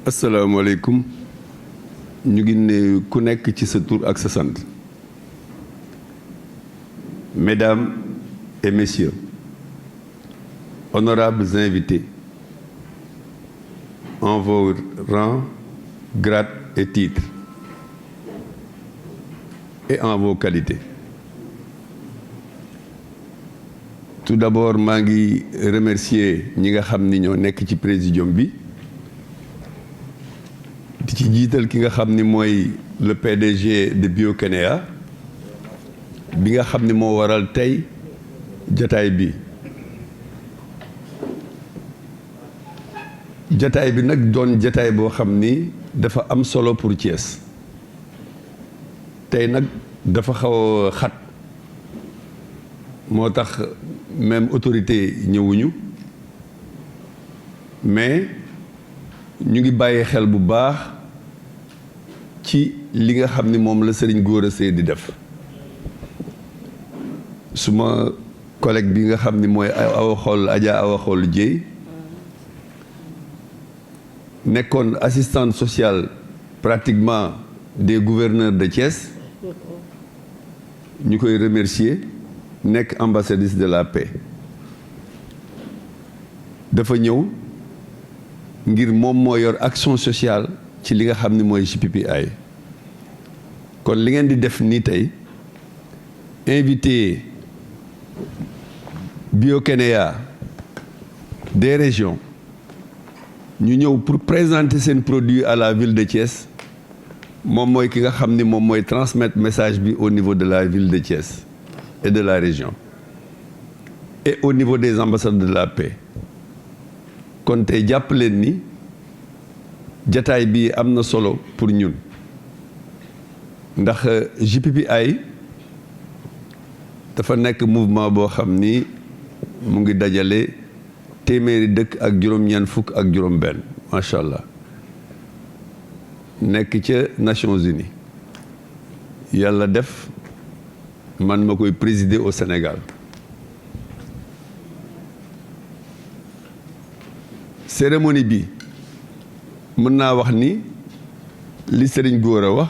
asalaamaaleykum ñu ngi ne ku nekk ci sa tur ak sa sant. Mesdames et messieurs, honorables invités, en vos rangs, grades et titres, et en vos qualités. Tout d'abord, maa ngi remercier ñi nga xam ni ñoo nekk ci présidium bi di ci jiital ki nga xam ni mooy le PDG de Biokenea bi nga xam ni moo waral tey jataay bi nag doon jataay boo xam ni dafa am solo pour Thiès tey nag dafa xaw a xat moo tax même autorité ñëwuñu mais ñu ngi bàyyi xel bu baax ci li nga xam ni moom la Serigne Gora Seye di def suma collègue bi nga xam ni mooy Adja Awa Xoll Dieye nekkoon assistante sociale pratiquement des gouverneurs de Thiès ñu koy remercier nekk ambassadrice de la paix dafa ñëw ngir moom moo yor action sociale ci li nga xam ni mooy JPPI kon li ngeen di def nii tey invité Biokenea des régions ñu ñëw pour présenter seen produit à la ville de Thiès moom mooy ki nga xam ni moom mooy transmettre message bi au niveau de la ville de Thiès et de la région et au niveau des ambassades de la paix kon tey jàpp leen ni jataay bi am na solo pour ñun ndax JPPI dafa nekk mouvement boo xam ni mu ngi dajale téeméeri dëkk ak juróom-ñeent fukk ak juróom-benn macha allah nekk ca Nations Unies yàlla def man ma koy présider au Sénégal cérémonie bi mën naa wax ni li Serigne Gora wax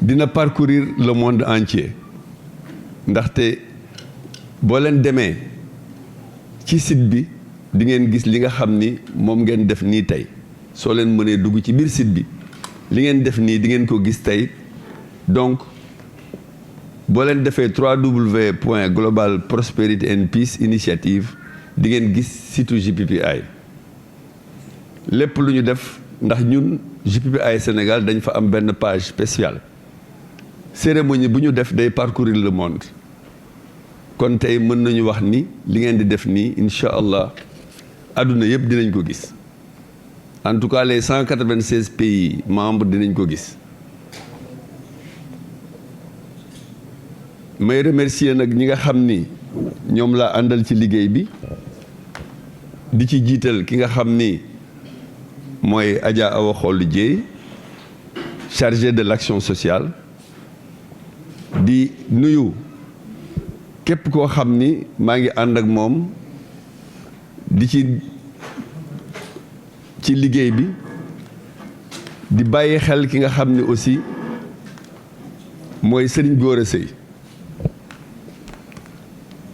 dina parcourir le monde entier ndaxte boo leen demee ci site bi di ngeen gis li nga xam ni moom ngeen def nii tey soo leen mënee dugg ci biir site bi li ngeen def nii di ngeen ko gis tey donc boo leen defee www.global prosperity and peace initiative di ngeen gis site JPPI lépp lu ñu def ndax ñun JPPI Sénégal dañ fa am benn page spéciale cérémonie bu ñu def day parcourir le monde kon tey mën nañu wax ni li ngeen di def nii incha allah àdduna yëpp dinañ ko gis en tout cas les 196 pays membres dinañ ko gis. may remercier nag ñi nga xam ni ñoom laa àndal ci liggéey bi di ci jiital ki nga xam ni mooy Adja Awa Xoll Dieye chargée de l'action sociale di nuyu képp koo xam ni maa ngi ànd ak moom di ci liggéey bi di bàyyi xel ki nga xam ni aussi mooy Serigne Gora Seye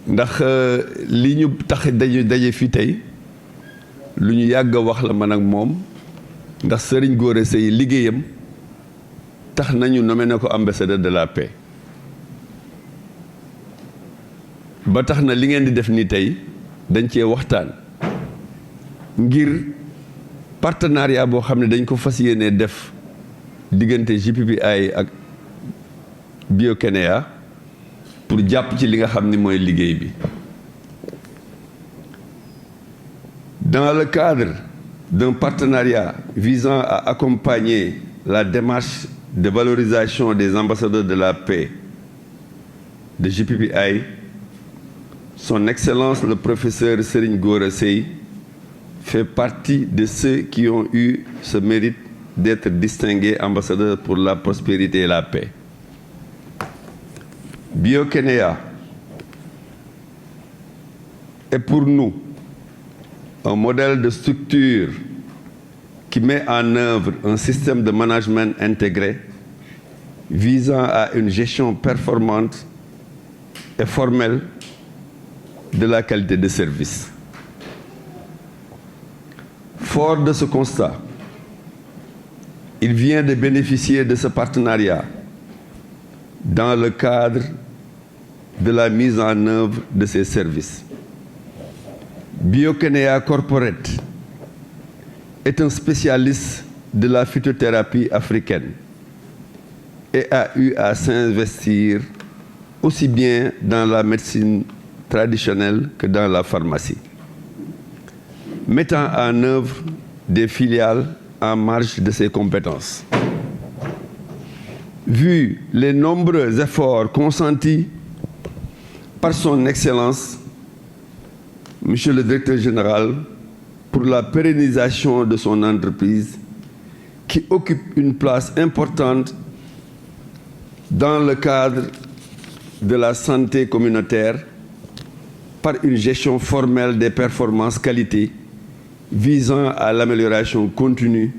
ndax li ñu tax daje fii tey lu ñu yàgg a wax la man ak moom ndax Serigne Gora Seye liggéeyam tax nañu nommé na ko ambassadeur de la paix ba tax na li ngeen di def nii tey dañ cee waxtaan ngir partenariat boo xam ne dañ ko fas yéenee def diggante JPPI ak Biokenea pour jàpp ci li nga xam ni mooy liggéey bi dans le cadre d'un partenariat visant à accompagner la démarche de valorisation des ambassadeurs de la paix de JPPI, son Excellence le professeur Serigne Gora Seye fait partie de ceux qui ont eu ce mérite d'être distingués ambassadeurs pour la prospérité et la paix. Biokenea est pour nous un modèle de structure qui met en œuvre un système de management intégré visant à une gestion performante et formelle de la qualité de service. Fort de ce constat, il vient de bénéficier de ce partenariat dans le cadre de la mise en œuvre de ces services. Biokenea Corporate est un spécialiste de la phytothérapie africaine et a eu à s'investir aussi bien dans la médecine traditionnelle que dans la pharmacie, mettant en œuvre des filiales en marge de ses compétences. Vu les nombreux efforts consentis par son Excellence, Monsieur le Directeur général, pour la pérennisation de son entreprise, qui occupe une place importante dans le cadre de la santé communautaire, par une gestion formelle des performances qualité visant à l'amélioration continue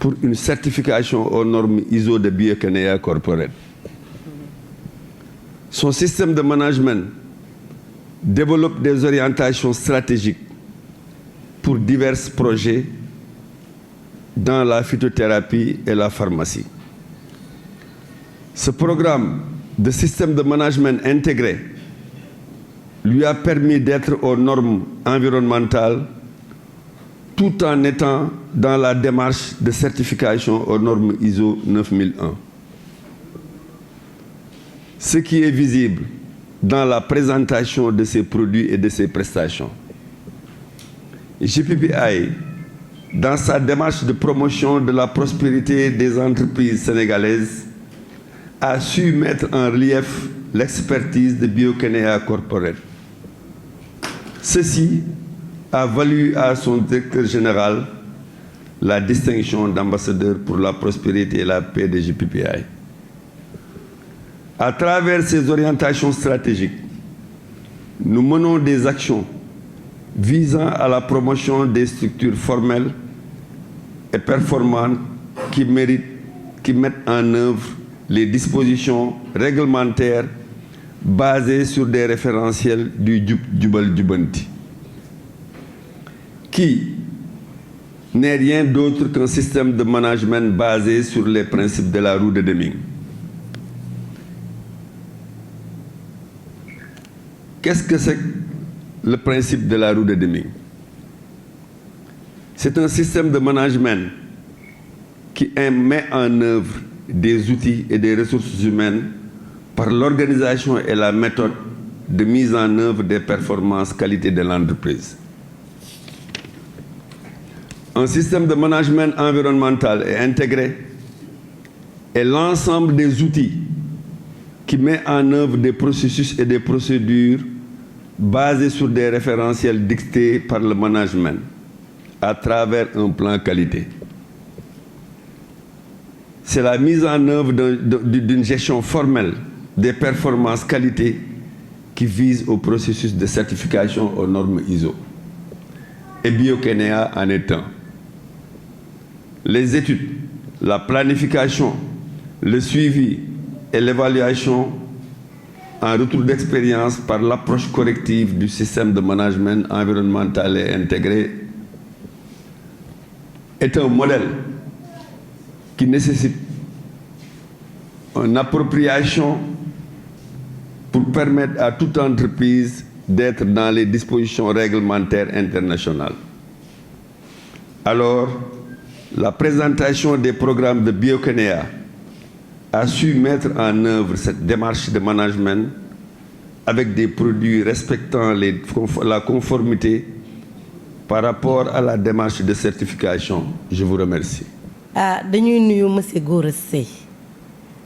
pour une certification aux normes ISO de Biokenea Corporate. Son système de management développe des orientations stratégiques pour divers projets dans la phytothérapie et la pharmacie. Ce programme de système de management intégré lui a permis d'être aux normes environnementales tout en étant dans la démarche de certification aux normes ISO 9001. Ce qui est visible dans la présentation de ses produits et de ses prestations. JPPI, dans sa démarche de promotion de la prospérité des entreprises sénégalaises, a su mettre en relief l'expertise de Biokenea Corporate. Ceci a valu à son directeur général la distinction d'ambassadeur pour la prospérité et la paix de JPPI. À travers ces orientations stratégiques, nous menons des actions visant à la promotion des structures formelles et performantes qui mettent en œuvre les dispositions réglementaires basées sur des référentiels du Jubal Jubanti, qui n'est rien d'autre qu'un système de management basé sur les principes de la roue de Deming. Qu'est-ce que c'est le principe de la roue de Deming? C'est un système de management qui met en œuvre des outils et des ressources humaines par l'organisation et la méthode de mise en œuvre des performances qualité de l'entreprise. Un système de management environnemental et intégré est l'ensemble des outils qui met en œuvre des processus et des procédures basés sur des référentiels dictés par le management à travers un plan qualité. C'est la mise en œuvre d'une gestion formelle des performances qualité qui vise au processus de certification aux normes ISO. Et Biokenea en est un. Les études, la planification, le suivi et l'évaluation en retour d'expérience par l'approche corrective du système de management environnemental et intégré est un modèle qui nécessite une appropriation pour permettre à toute entreprise d'être dans les dispositions réglementaires internationales. Alors, la présentation des programmes de Biokenea a su mettre en œuvre cette démarche de management avec des produits respectant la conformité par rapport à la démarche de certification. Je vous remercie. Dañuy nuyu monsieur Gora Seye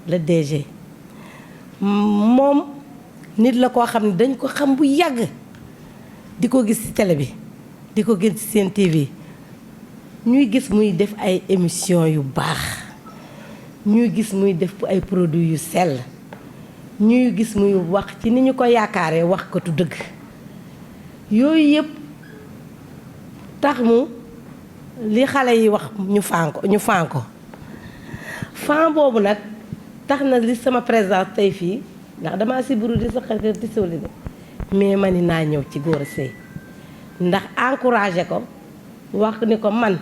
le DG moom nit la koo xam ne dañ ko xam bu yàgg di ko gis ci télé bi di ko gis ci seen TV ñuy gis muy def ay émissions yu baax ñuy gis muy def ay produits yu sell ñuy gis muy wax ci ni ñu ko yaakaaree wax ko tu dëgg yooyu yëpp tax mu li xale yi wax ñu faan ko fan boobu nag tax na li sama présence tey fii ndax damaa sibiru di sa xarkar di soli de mais ma ni naa ñëw ci Gora Seye ndax encouragé ko wax ni ko man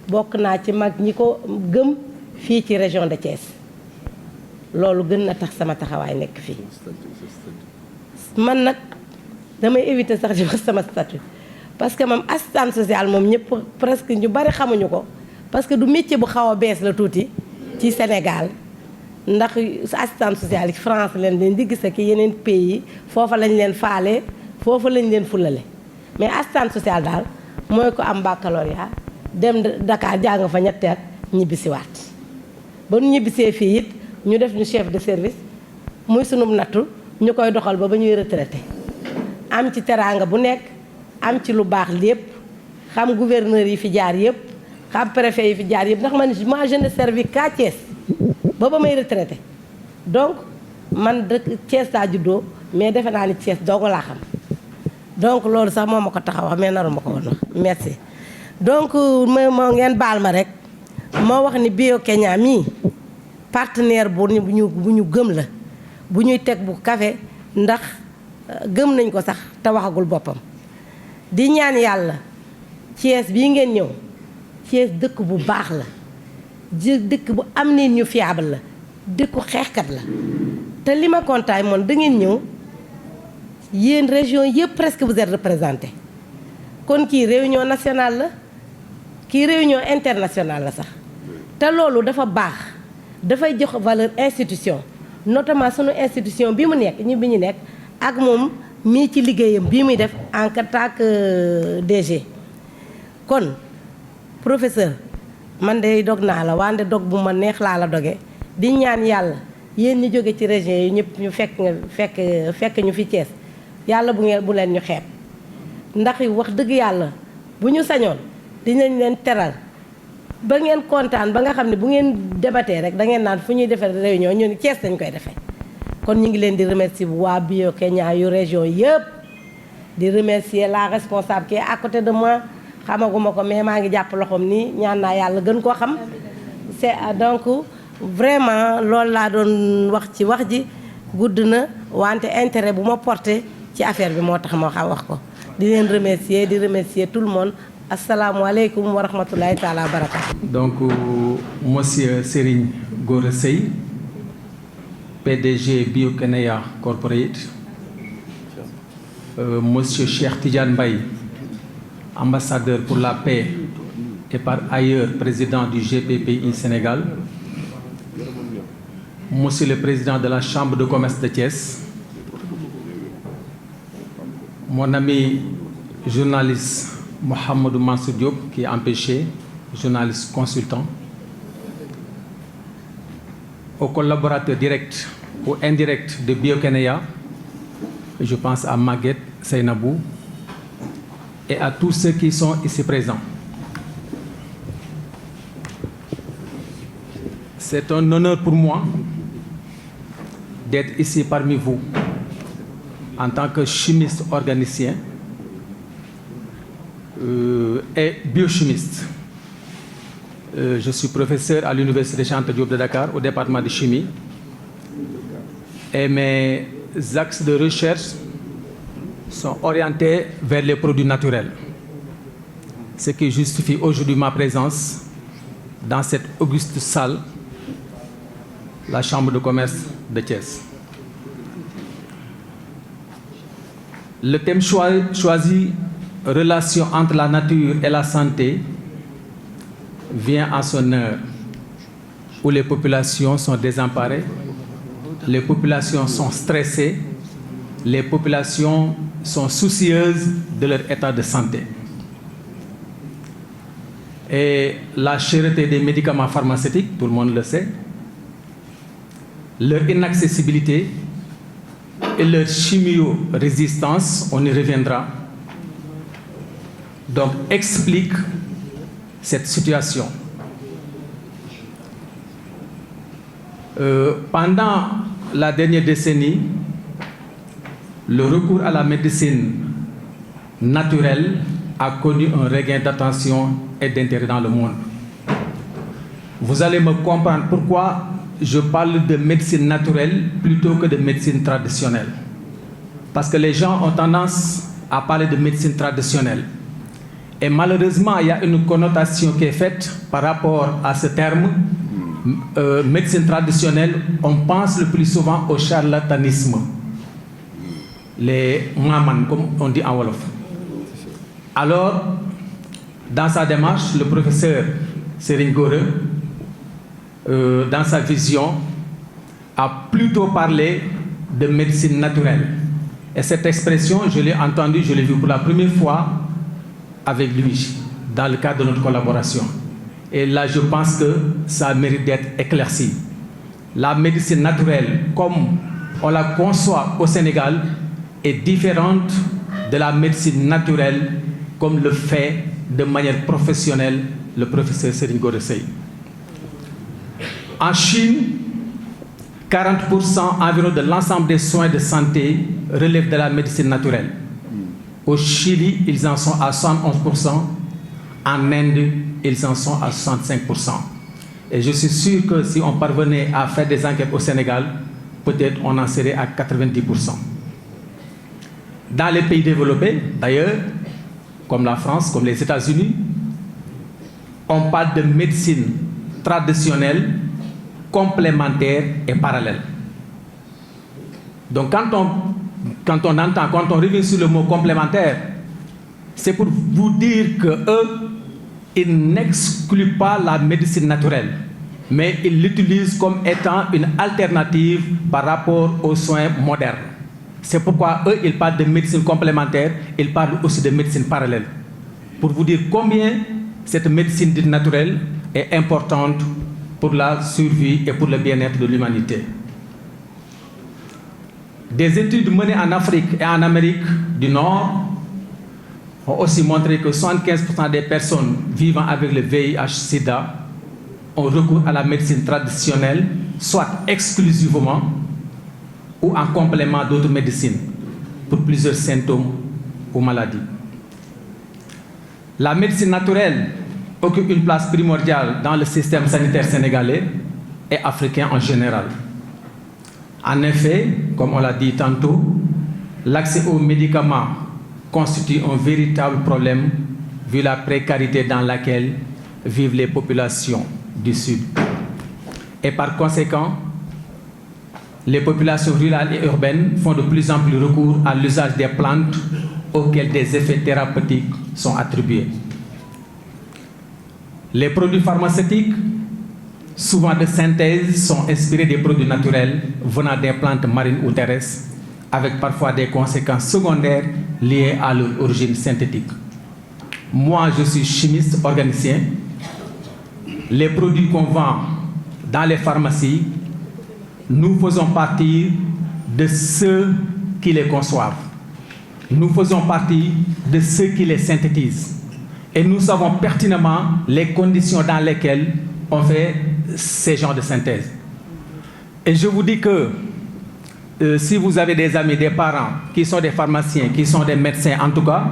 bokk naa ci mag ñi ko gëm fii ci région de Thiès loolu gën na tax sama taxawaay nekk fii man nag damay éviter sax di wax sama statut parce que moom assistante sociale moom ñëpp presque ñu bari xamuñu ko parce que du métier bu xaw a bees la tuuti ci Sénégal ndax assistante sociale yi France leen di gis ak yeneen pays yi foofa lañ leen faale foofa lañ leen fulale mais assistante sociale daal mooy ko am baccalauréat dem Dakar jàng fa ñetti at ñibbisiwaat ba nu ñibbisee fii it ñu def ñu chef de service muy sunum nattu ñu koy doxal ba ñuy retraité am ci teraanga bu nekk am ci lu baax lépp xam gouverneur yi fi jaar yëpp xam préfet yi fi jaar yëpp ndax moi je ne servi qu'à Thiès ba may retraité donc man dëkk Thiès laa juddoo mais defe naa ni Thiès dong laa xam donc loolu sax moo ma ko tax a wax mais naru ma ko woon wax merci. donc moo ngeen baal ma rek moo wax ni Bio Kenya mii partenaire bu ñu gëm la bu ñuy teg bu kafe ndax gëm nañ ko sax te waxagul boppam di ñaan yàlla Thiès bii ngeen ñëw Thiès dëkk bu baax la dëkk bu am nit ñu fiable la dëkku xeexkat la te li ma kontaan moom da ngeen ñëw yéen région yëpp presque vous êtes représenté kon kii réunion nationale la kii réunion internationale la sax te loolu dafa baax dafay jox valeur institution notamment sunu institution bi mu nekk bi ñu nekk ak moom mii ci liggéeyam bii muy def en tant que DG kon professeur man de dog naa la wante dog bu ma neex laa la doge di ñaan yàlla yéen ñi jóge ci région yi ñëpp ñu fekk ñu fi Thiès yàlla bu leen ñu xeeb ndax wax dëgg yàlla bu ñu sañoon dinañ leen teral ba ngeen kontaan ba nga xam ne bu ngeen débatee rek da ngeen naan fu ñuy defee réunion ñu ni Thiès dañ koy defee kon ñu ngi leen di remercier bu waa Bio Kenya yu région yëpp di remercier la responsable qui est à côté de moi xamaguma ko mais maa ngi jàpp loxoom nii ñaan naa yàlla gën koo xam c'est donc vraiment loolu laa doon wax ci wax ji gudd na wante intérêt bu ma porté ci affaire bi moo tax ma wax ko di leen remercier di remercier tout le monde asalaamualeykum wa rahmatulahi taala wa barakatu. Donc monsieur Serigne Gora Seye PDG Bio Kenya Corporate, monsieur Cheikh Tidiane Mbaye, ambassadeur pour la paix et par ailleurs président du GPPI Sénégal, monsieur le président de la Chambre de commerce de Thiès, mon ami journaliste Mohamedou Mansour Diop qui est empêché, journaliste consultant, aux collaborateurs directs ou indirects de Bio Kenya, je pense à Maguette Seynabou, et à tous ceux qui sont ici présents. C'est un honneur pour moi d'être ici parmi vous en tant que chimiste organicien et biochimiste. Je suis professeur à l'Université Cheikh Anta Diop de Dakar au département de chimie et mes axes de recherche sont orientés vers les produits naturels, ce qui justifie aujourd'hui ma présence dans cette auguste salle, la Chambre de commerce de Thiès. Le thème choisi, relation entre la nature et la santé, vient à son heure où les populations sont désemparées, les populations sont stressées, les populations sont soucieuses de leur état de santé. Et la cherté des médicaments pharmaceutiques, tout le monde le sait, leur inaccessibilité et leur chimio-résistance, on y reviendra, donc explique cette situation. Pendant la dernière décennie, le recours à la médecine naturelle a connu un regain d'attention et d'intérêt dans le monde. Vous allez me comprendre pourquoi je parle de médecine naturelle plutôt que de médecine traditionnelle. Parce que les gens ont tendance à parler de médecine traditionnelle. Et malheureusement, il y a une connotation qui est faite par rapport à ce terme, médecine traditionnelle. On pense le plus souvent au charlatanisme. Les maman, comme on dit en Wolof. Alors, dans sa démarche, le professeur Serigne Gora, dans sa vision, a plutôt parlé de médecine naturelle. Et cette expression, je l'ai entendue, je l'ai vue pour la première fois avec lui, dans le cadre de notre collaboration. Et là, je pense que ça mérite d'être éclairci. La médecine naturelle, comme on la conçoit au Sénégal, est différente de la médecine naturelle, comme le fait de manière professionnelle le professeur Serigne Gora Seye. En Chine, 40% environ de l'ensemble des soins de santé relèvent de la médecine naturelle. Au Chili, ils en sont à 71%. En Inde, ils en sont à 65%. Et je suis sûr que si on parvenait à faire des enquêtes au Sénégal, peut-être on en serait à 90%. Dans les pays développés, d'ailleurs, comme la France, comme les États-Unis, on parle de médecine traditionnelle, complémentaire et parallèle. Donc quand on revient sur le mot complémentaire, c'est pour vous dire que eux, ils n'excluent pas la médecine naturelle, mais ils l'utilisent comme étant une alternative par rapport aux soins modernes. C'est pourquoi eux, ils parlent de médecine complémentaire, ils parlent aussi de médecine parallèle. Pour vous dire combien cette médecine dite naturelle est importante pour la survie et pour le bien-être de l'humanité. Des études menées en Afrique et en Amérique du Nord ont aussi montré que 75% des personnes vivant avec le VIH-Sida ont recours à la médecine traditionnelle, soit exclusivement ou en complément d'autres médecines pour plusieurs symptômes ou maladies. La médecine naturelle occupe une place primordiale dans le système sanitaire sénégalais et africain en général. En effet, comme on l'a dit tantôt, l'accès aux médicaments constitue un véritable problème vu la précarité dans laquelle vivent les populations du Sud. Et par conséquent, les populations rurales et urbaines font de plus en plus recours à l'usage des plantes auxquelles des effets thérapeutiques sont attribués. Les produits pharmaceutiques, souvent de synthèse, sont inspirés des produits naturels venant des plantes marines ou terrestres, avec parfois des conséquences secondaires liées à leur origine synthétique. Moi, je suis chimiste organicien. Les produits qu'on vend dans les pharmacies, nous faisons partie de ceux qui les conçoivent. Nous faisons partie de ceux qui les synthétisent. Et nous savons pertinemment les conditions dans lesquelles on fait ces genres de synthèse. Et je vous dis que si vous avez des amis, des parents qui sont des pharmaciens, qui sont des médecins en tout cas,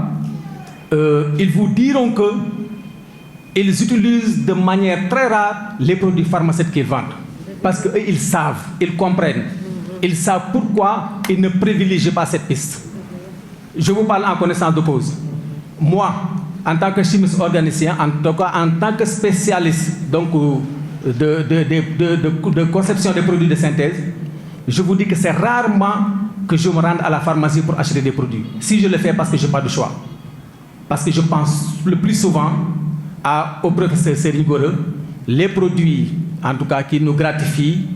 ils vous diront qu'ils utilisent de manière très rare les produits pharmaceutiques qu'ils vendent. Parce qu'eux, ils savent, ils comprennent. Ils savent pourquoi ils ne privilégient pas cette piste. Je vous parle en connaissance de cause. Moi, en tant que chimiste organicien, en tout cas en tant que spécialiste donc, de conception des produits de synthèse, je vous dis que c'est rarement que je me rende à la pharmacie pour acheter des produits. Si je le fais, parce que je n'ai pas de choix. Parce que je pense le plus souvent au professeur Serigne Gora, les produits, en tout cas, qui nous gratifient,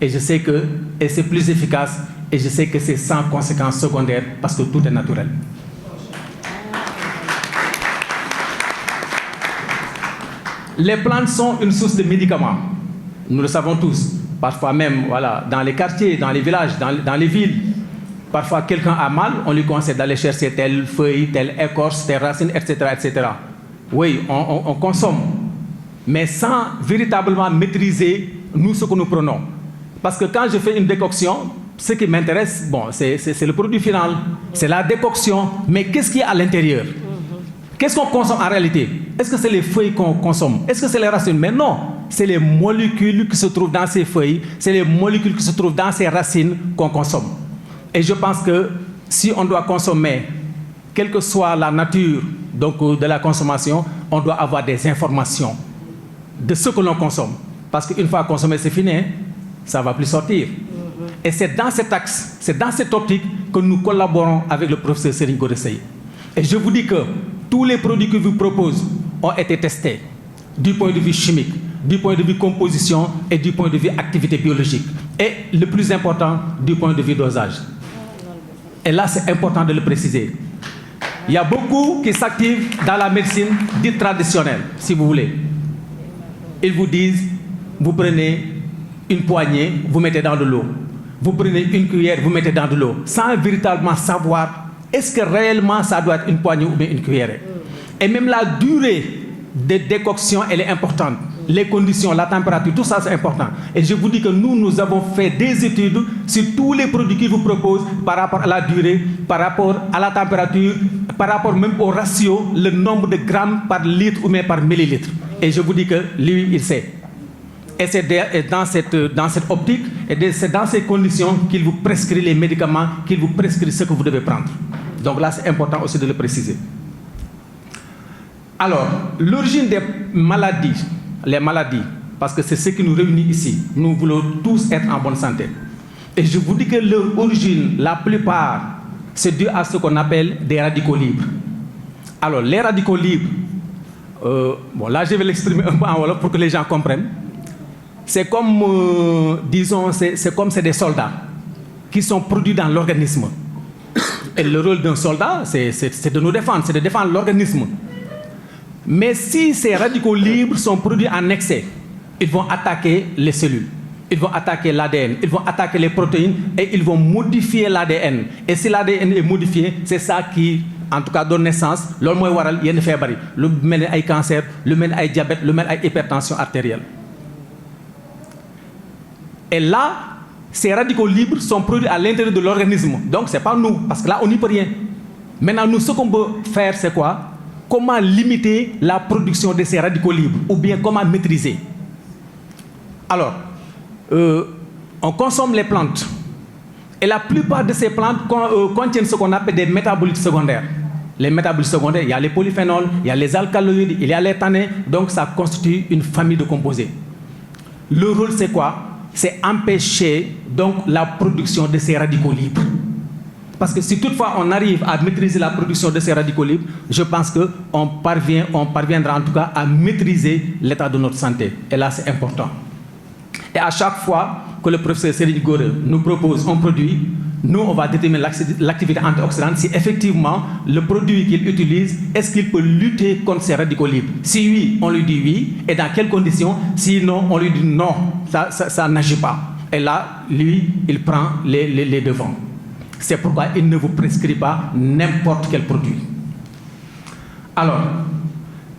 et je sais que c'est plus efficace, et je sais que c'est sans conséquences secondaires, parce que tout est naturel. Les plantes sont une source de médicaments. Nous le savons tous. Parfois même, voilà, dans les quartiers, dans les villages, dans les villes, parfois quelqu'un a mal, on lui conseille d'aller chercher telle feuille, telle écorce, telle racine, etc., etc. Oui, on consomme, mais sans véritablement maîtriser nous ce que nous prenons. Parce que quand je fais une décoction, ce qui m'intéresse, bon, c'est le produit final, c'est la décoction, mais qu'est-ce qu'il y a à l'intérieur? qu'est-ce qu'on consomme en réalité? Est-ce que c'est les feuilles qu'on consomme? Est-ce que c'est les racines? Mais non, c'est les molécules qui se trouvent dans ces feuilles, c'est les molécules qui se trouvent dans ces racines qu'on consomme. Et je pense que si on doit consommer, quelle que soit la nature donc, de la consommation, on doit avoir des informations de ce que l'on consomme. Parce qu'une fois consommé, c'est fini, hein, ça ne va plus sortir. Et c'est dans cet axe, c'est dans cette optique que nous collaborons avec le professeur Serigne Gora Seye. Et je vous dis que tous les produits que je vous propose ont été testés du point de vue chimique, du point de vue composition et du point de vue activité biologique. Et le plus important, du point de vue dosage. Et là, c'est important de le préciser. Il y a beaucoup qui s'activent dans la médecine dite traditionnelle, si vous voulez. Ils vous disent, vous prenez une poignée, vous mettez dans de l'eau. Vous prenez une cuillère, vous mettez dans de l'eau, sans véritablement savoir est-ce que réellement ça doit être une poignée ou bien une cuillère. Et même la durée de décoction, elle est importante. Les conditions, la température, tout ça c'est important. Et je vous dis que nous avons fait des études sur tous les produits qu'ils vous proposent par rapport à la durée, par rapport à la température, par rapport même au ratio, le nombre de grammes par litre ou même par millilitre. Et je vous dis que lui, il sait. Et c'est dans cette optique et c'est dans ces conditions qu'il vous prescrit les médicaments, qu'il vous prescrit ce que vous devez prendre. Donc là, c'est important aussi de le préciser. Alors, l'origine des maladies, les maladies, parce que c'est ce qui nous réunit ici. Nous voulons tous être en bonne santé. Et je vous dis que leur origine, la plupart, c'est dû à ce qu'on appelle des radicaux libres. Alors, les radicaux libres, bon là je vais l'exprimer un peu en wolof pour que les gens comprennent. C'est comme, disons, c'est comme c'est des soldats qui sont produits dans l'organisme. Et le rôle d'un soldat, c'est de nous défendre, c'est de défendre l'organisme. Mais si ces radicaux libres sont produits en excès, ils vont attaquer les cellules, ils vont attaquer l'ADN, ils vont attaquer les protéines et ils vont modifier l'ADN. Et si l'ADN est modifié, c'est ça qui, en tout cas, donne naissance, loolu mooy waral yenn feebar yi, lu mel ni ay cancer, lu mel ni ay diabète, lu mel ni ay hypertension artérielle. Et là, ces radicaux libres sont produits à l'intérieur de l'organisme. Donc, ce n'est pas nous, parce que là, on n'y peut rien. Maintenant, nous, ce qu'on peut faire, c'est quoi? Comment limiter la production de ces radicaux libres? Ou bien comment maîtriser? Alors, on consomme les plantes. Et la plupart de ces plantes contiennent ce qu'on appelle des métabolites secondaires. Les métabolites secondaires, il y a les polyphénols, il y a les alcaloïdes, il y a les tanins. Donc, ça constitue une famille de composés. Le rôle, c'est quoi? C'est empêcher donc la production de ces radicaux libres. Parce que si toutefois on arrive à maîtriser la production de ces radicaux libres, je pense qu'on parviendra en tout cas à maîtriser l'état de notre santé. Et là, c'est important. Et à chaque fois que le professeur Serigne Gora nous propose un produit, nous, on va déterminer l'activité antioxydante, si effectivement le produit qu'il utilise, est-ce qu'il peut lutter contre ces radicaux libres? Si oui, on lui dit oui. Et dans quelles conditions? Sinon, on lui dit non, ça n'agit pas. Et là, lui, il prend les devants. C'est pourquoi il ne vous prescrit pas n'importe quel produit. Alors,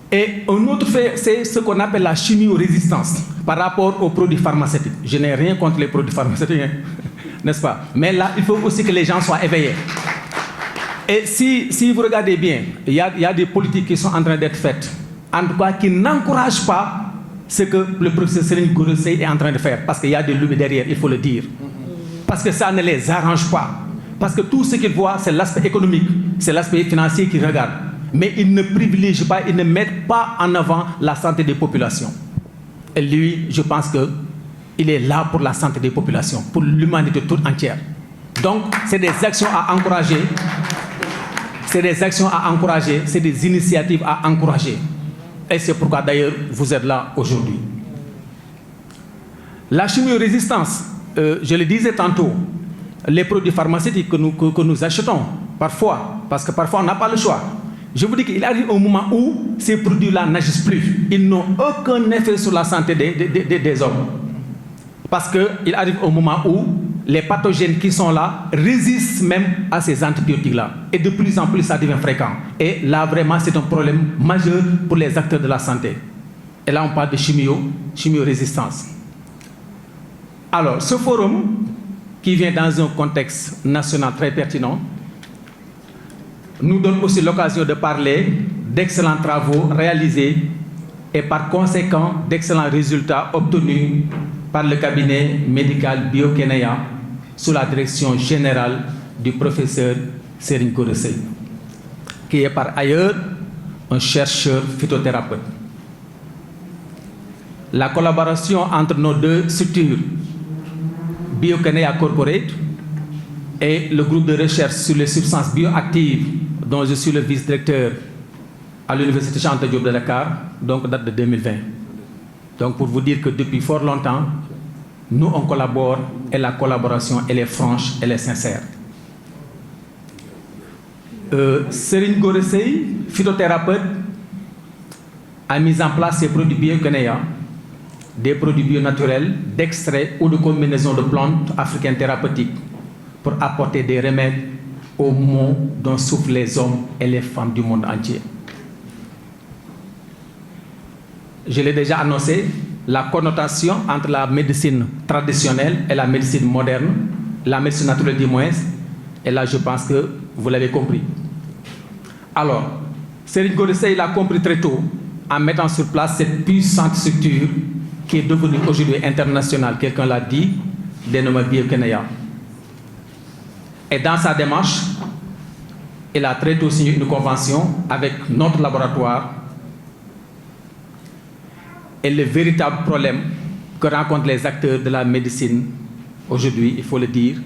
et un autre fait, c'est ce qu'on appelle la chimiorésistance par rapport aux produits pharmaceutiques. Je n'ai rien contre les produits pharmaceutiques, n'est-ce pas? Mais là, il faut aussi que les gens soient éveillés. Et si vous regardez bien, il y a des politiques qui sont en train d'être faites, en tout cas qui n'encouragent pas ce que le professeur Serigne Gora Seye est en train de faire, parce qu'il y a des lobbies derrière, il faut le dire. Parce que ça ne les arrange pas. Parce que tout ce qu'ils voient, c'est l'aspect économique, c'est l'aspect financier qu'ils regardent. Mais ils ne privilégient pas, ils ne mettent pas en avant la santé des populations. Et lui, je pense qu'il est là pour la santé des populations, pour l'humanité toute entière. Donc, c'est des actions à encourager. C'est des actions à encourager, c'est des initiatives à encourager. Et c'est pourquoi d'ailleurs vous êtes là aujourd'hui. La chimiorésistance, je le disais tantôt, les produits pharmaceutiques que nous achetons, parfois, parce que parfois on n'a pas le choix. Je vous dis qu'il arrive un moment où ces produits-là n'agissent plus. Ils n'ont aucun effet sur la santé des hommes. Parce qu'il arrive un moment où les pathogènes qui sont là résistent même à ces antibiotiques-là. Et de plus en plus, ça devient fréquent. Et là, vraiment, c'est un problème majeur pour les acteurs de la santé. Et là, on parle de chimiorésistance. Alors, ce forum, qui vient dans un contexte national très pertinent, nous donne aussi l'occasion de parler d'excellents travaux réalisés et par conséquent d'excellents résultats obtenus par le cabinet médical Bio-Kenya sous la direction générale du professeur Serigne Gora Seye, qui est par ailleurs un chercheur phytothérapeute. La collaboration entre nos deux structures, Bio-Kenya Corporate et le groupe de recherche sur les substances bioactives dont je suis le vice-directeur à l'Université Cheikh Anta Diop de Dakar, donc date de 2020. Donc pour vous dire que depuis fort longtemps, nous on collabore et la collaboration elle est franche, elle est sincère. Serigne Gora Seye, phytothérapeute, a mis en place ces produits Bio-Kenya, des produits bio naturels, d'extraits ou de combinaisons de plantes africaines thérapeutiques pour apporter des remèdes aux maux dont souffrent les hommes et les femmes du monde entier. Je l'ai déjà annoncé, la connotation entre la médecine traditionnelle et la médecine moderne, la médecine naturelle du moins, et là je pense que vous l'avez compris. Alors, Serigne Gora Seye l'a compris très tôt en mettant sur place cette puissante structure qui est devenue aujourd'hui internationale, quelqu'un l'a dit, dénommée Bio-Kenya. Et dans sa démarche, il a très tôt signé une convention avec notre laboratoire. Et le véritable problème que rencontrent les acteurs de la médecine aujourd'hui, il faut le dire,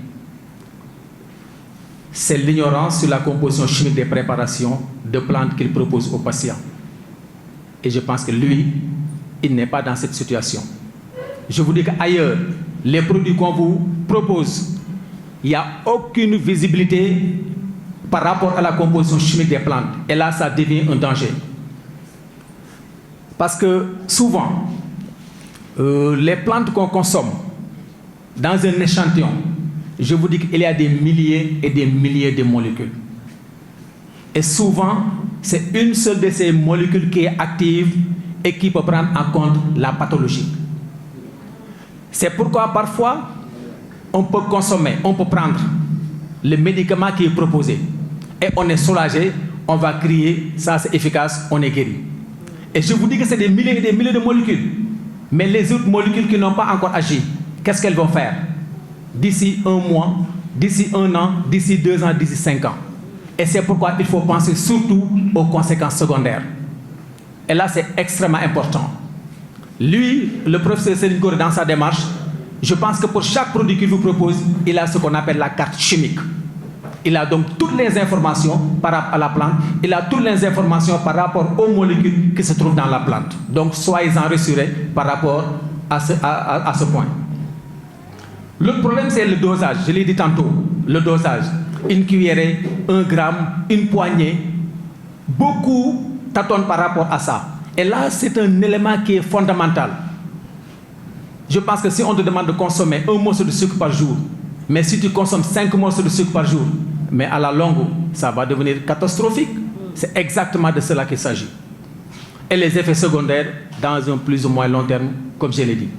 c'est l'ignorance sur la composition chimique des préparations de plantes qu'il propose aux patients. Et je pense que lui, il n'est pas dans cette situation. Je vous dis qu'ailleurs, les produits qu'on vous propose, il n'y a aucune visibilité par rapport à la composition chimique des plantes. Et là, ça devient un danger. Parce que souvent, les plantes qu'on consomme dans un échantillon, je vous dis qu'il y a des milliers et des milliers de molécules. Et souvent, c'est une seule de ces molécules qui est active et qui peut prendre en compte la pathologie. C'est pourquoi parfois, on peut consommer, on peut prendre le médicament qui est proposé et on est soulagé, on va crier, ça c'est efficace, on est guéri. Et je vous dis que c'est des milliers et des milliers de molécules. Mais les autres molécules qui n'ont pas encore agi, qu'est-ce qu'elles vont faire d'ici un mois, d'ici un an, d'ici 2 ans, d'ici 5 ans? Et c'est pourquoi il faut penser surtout aux conséquences secondaires. Et là, c'est extrêmement important. Lui, le professeur Serigne Gora, dans sa démarche, je pense que pour chaque produit qu'il vous propose, il a ce qu'on appelle la carte chimique. Il a donc toutes les informations par rapport à la plante, il a toutes les informations par rapport aux molécules qui se trouvent dans la plante. Donc, soyez-en rassurés par rapport à ce point. Le problème, c'est le dosage. Je l'ai dit tantôt, le dosage. Une cuillerée, 1 gramme, une poignée. Beaucoup tâtonnent par rapport à ça. Et là, c'est un élément qui est fondamental. Je pense que si on te demande de consommer 1 morceau de sucre par jour, mais si tu consommes 5 morceaux de sucre par jour, mais à la longue, ça va devenir catastrophique. C'est exactement de cela qu'il s'agit. Et les effets secondaires dans un plus ou moins long terme, comme je l'ai dit.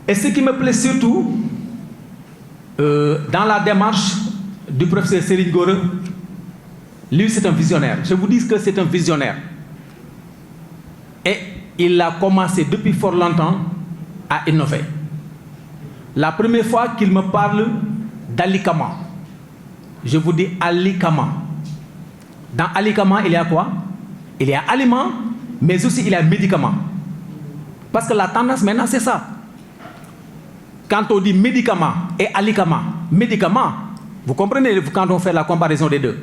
Et ce qui me plaît surtout, dans la démarche du professeur Serigne Gora, lui c'est un visionnaire. Je vous dis que c'est un visionnaire. Et il a commencé depuis fort longtemps à innover. La première fois qu'il me parle d'alicament, je vous dis alicament. Dans alicament, il y a quoi? Il y a aliment, mais aussi il y a médicament. Parce que la tendance maintenant, c'est ça. Quand on dit médicament et alicament, médicament, vous comprenez quand on fait la comparaison des deux.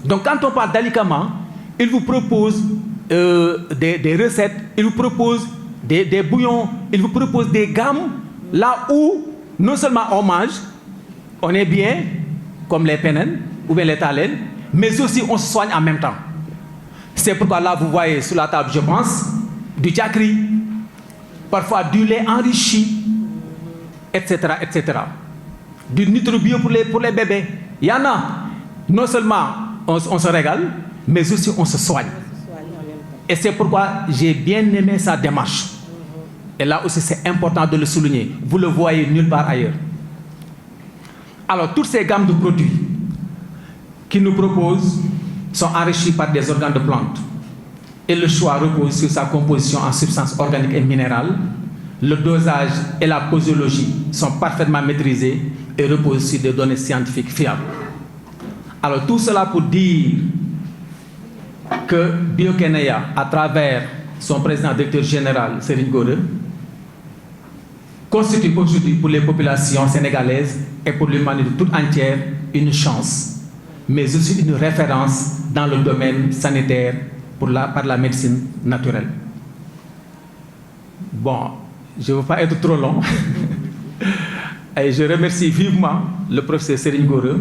Donc quand on parle d'alicament, il vous propose des recettes, il vous propose des bouillons, il vous propose des gammes, là où non seulement on mange, on est bien, comme les pénènes ou bien les thalènes, mais aussi on se soigne en même temps. C'est pourquoi là vous voyez sur la table, je pense, du djakri, parfois du lait enrichi, etc., etc. Du NutriBio pour les bébés. Il y en a. Non seulement on se régale, mais aussi on se soigne. Et c'est pourquoi j'ai bien aimé sa démarche. Et là aussi c'est important de le souligner. Vous le voyez nulle part ailleurs. Alors toutes ces gammes de produits qu'il nous propose, sont enrichis par des organes de plantes et le choix repose sur sa composition en substances organiques et minérales, le dosage et la posologie sont parfaitement maîtrisés et reposent sur des données scientifiques fiables. Alors tout cela pour dire que Bio-Kenya, à travers son président directeur général, Serigne Gora, constitue aujourd'hui pour les populations sénégalaises et pour l'humanité toute entière une chance, mais aussi une référence dans le domaine sanitaire par la médecine naturelle. Bon, je ne veux pas être trop long. Et je remercie vivement le professeur Serigne Gora.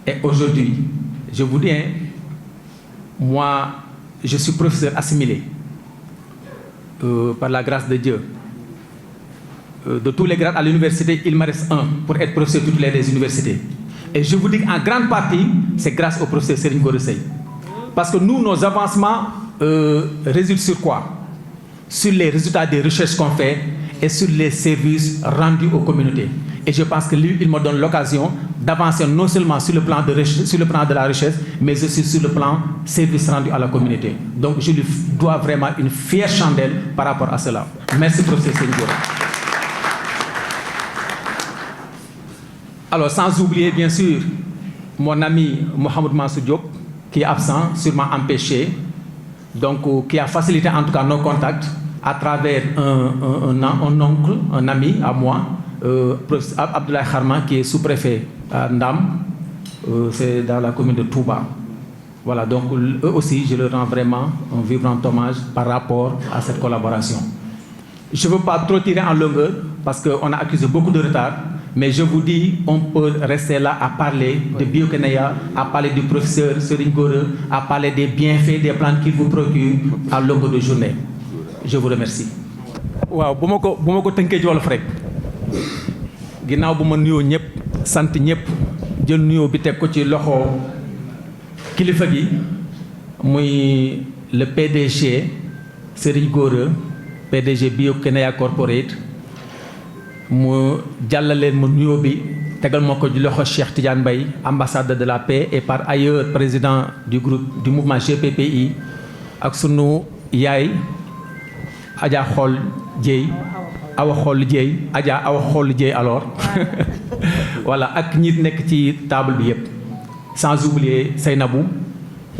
Et aujourd'hui, je vous dis, moi, je suis professeur assimilé par la grâce de Dieu. De tous les grades à l'université, il me reste un pour être professeur de toutes les universités. Et je vous dis qu'en grande partie, c'est grâce au professeur Serigne Gora Seye. Parce que nous, nos avancements résultent sur quoi? Sur les résultats des recherches qu'on fait et sur les services rendus aux communautés. Et je pense que lui, il me donne l'occasion d'avancer non seulement sur le plan de la recherche, mais aussi sur le plan service rendu à la communauté. Donc je lui dois vraiment une fière chandelle par rapport à cela. Merci, professeur Serigne Gora. Alors, sans oublier, bien sûr, mon ami Mohamed Mansour Diop, qui est absent, sûrement empêché, donc qui a facilité en tout cas nos contacts à travers un oncle, un ami à moi, professeur Abdoulaye Kharma, qui est sous-préfet à Ndam, c'est dans la commune de Touba. Voilà, donc eux aussi, je leur rends vraiment un vibrant hommage par rapport à cette collaboration. Je ne veux pas trop tirer en longueur, parce qu'on a accusé beaucoup de retard, mais je vous dis, on peut rester là à parler de Bio-Kenya, à parler du professeur Serigne Gora, à parler des bienfaits des plantes qu'il vous procure à longueur de journée. Je vous remercie. waaw bu ma ko tënkee ci wolof rek ginnaaw bu ma nuyoo ñëpp sant ñëpp jël nuyoo bi teg ko ci loxo kilifa gi muy le PDG Serigne Gora, PDG Bio-Kenya Corporate, mu jàllaleen ma nuyoo bi tegal ma ko ci loxo Cheikh Tidiane Mbaye, ambassadeur de la paix et par ailleurs président du groupe du mouvement GPPI, ak sunu yaay Adja Xol Dieye, Awa Xol Dieye, Adja Awa Xol Dieye alors voilà, ak ñi nekk ci table bi yëpp, sans oublier Seynabou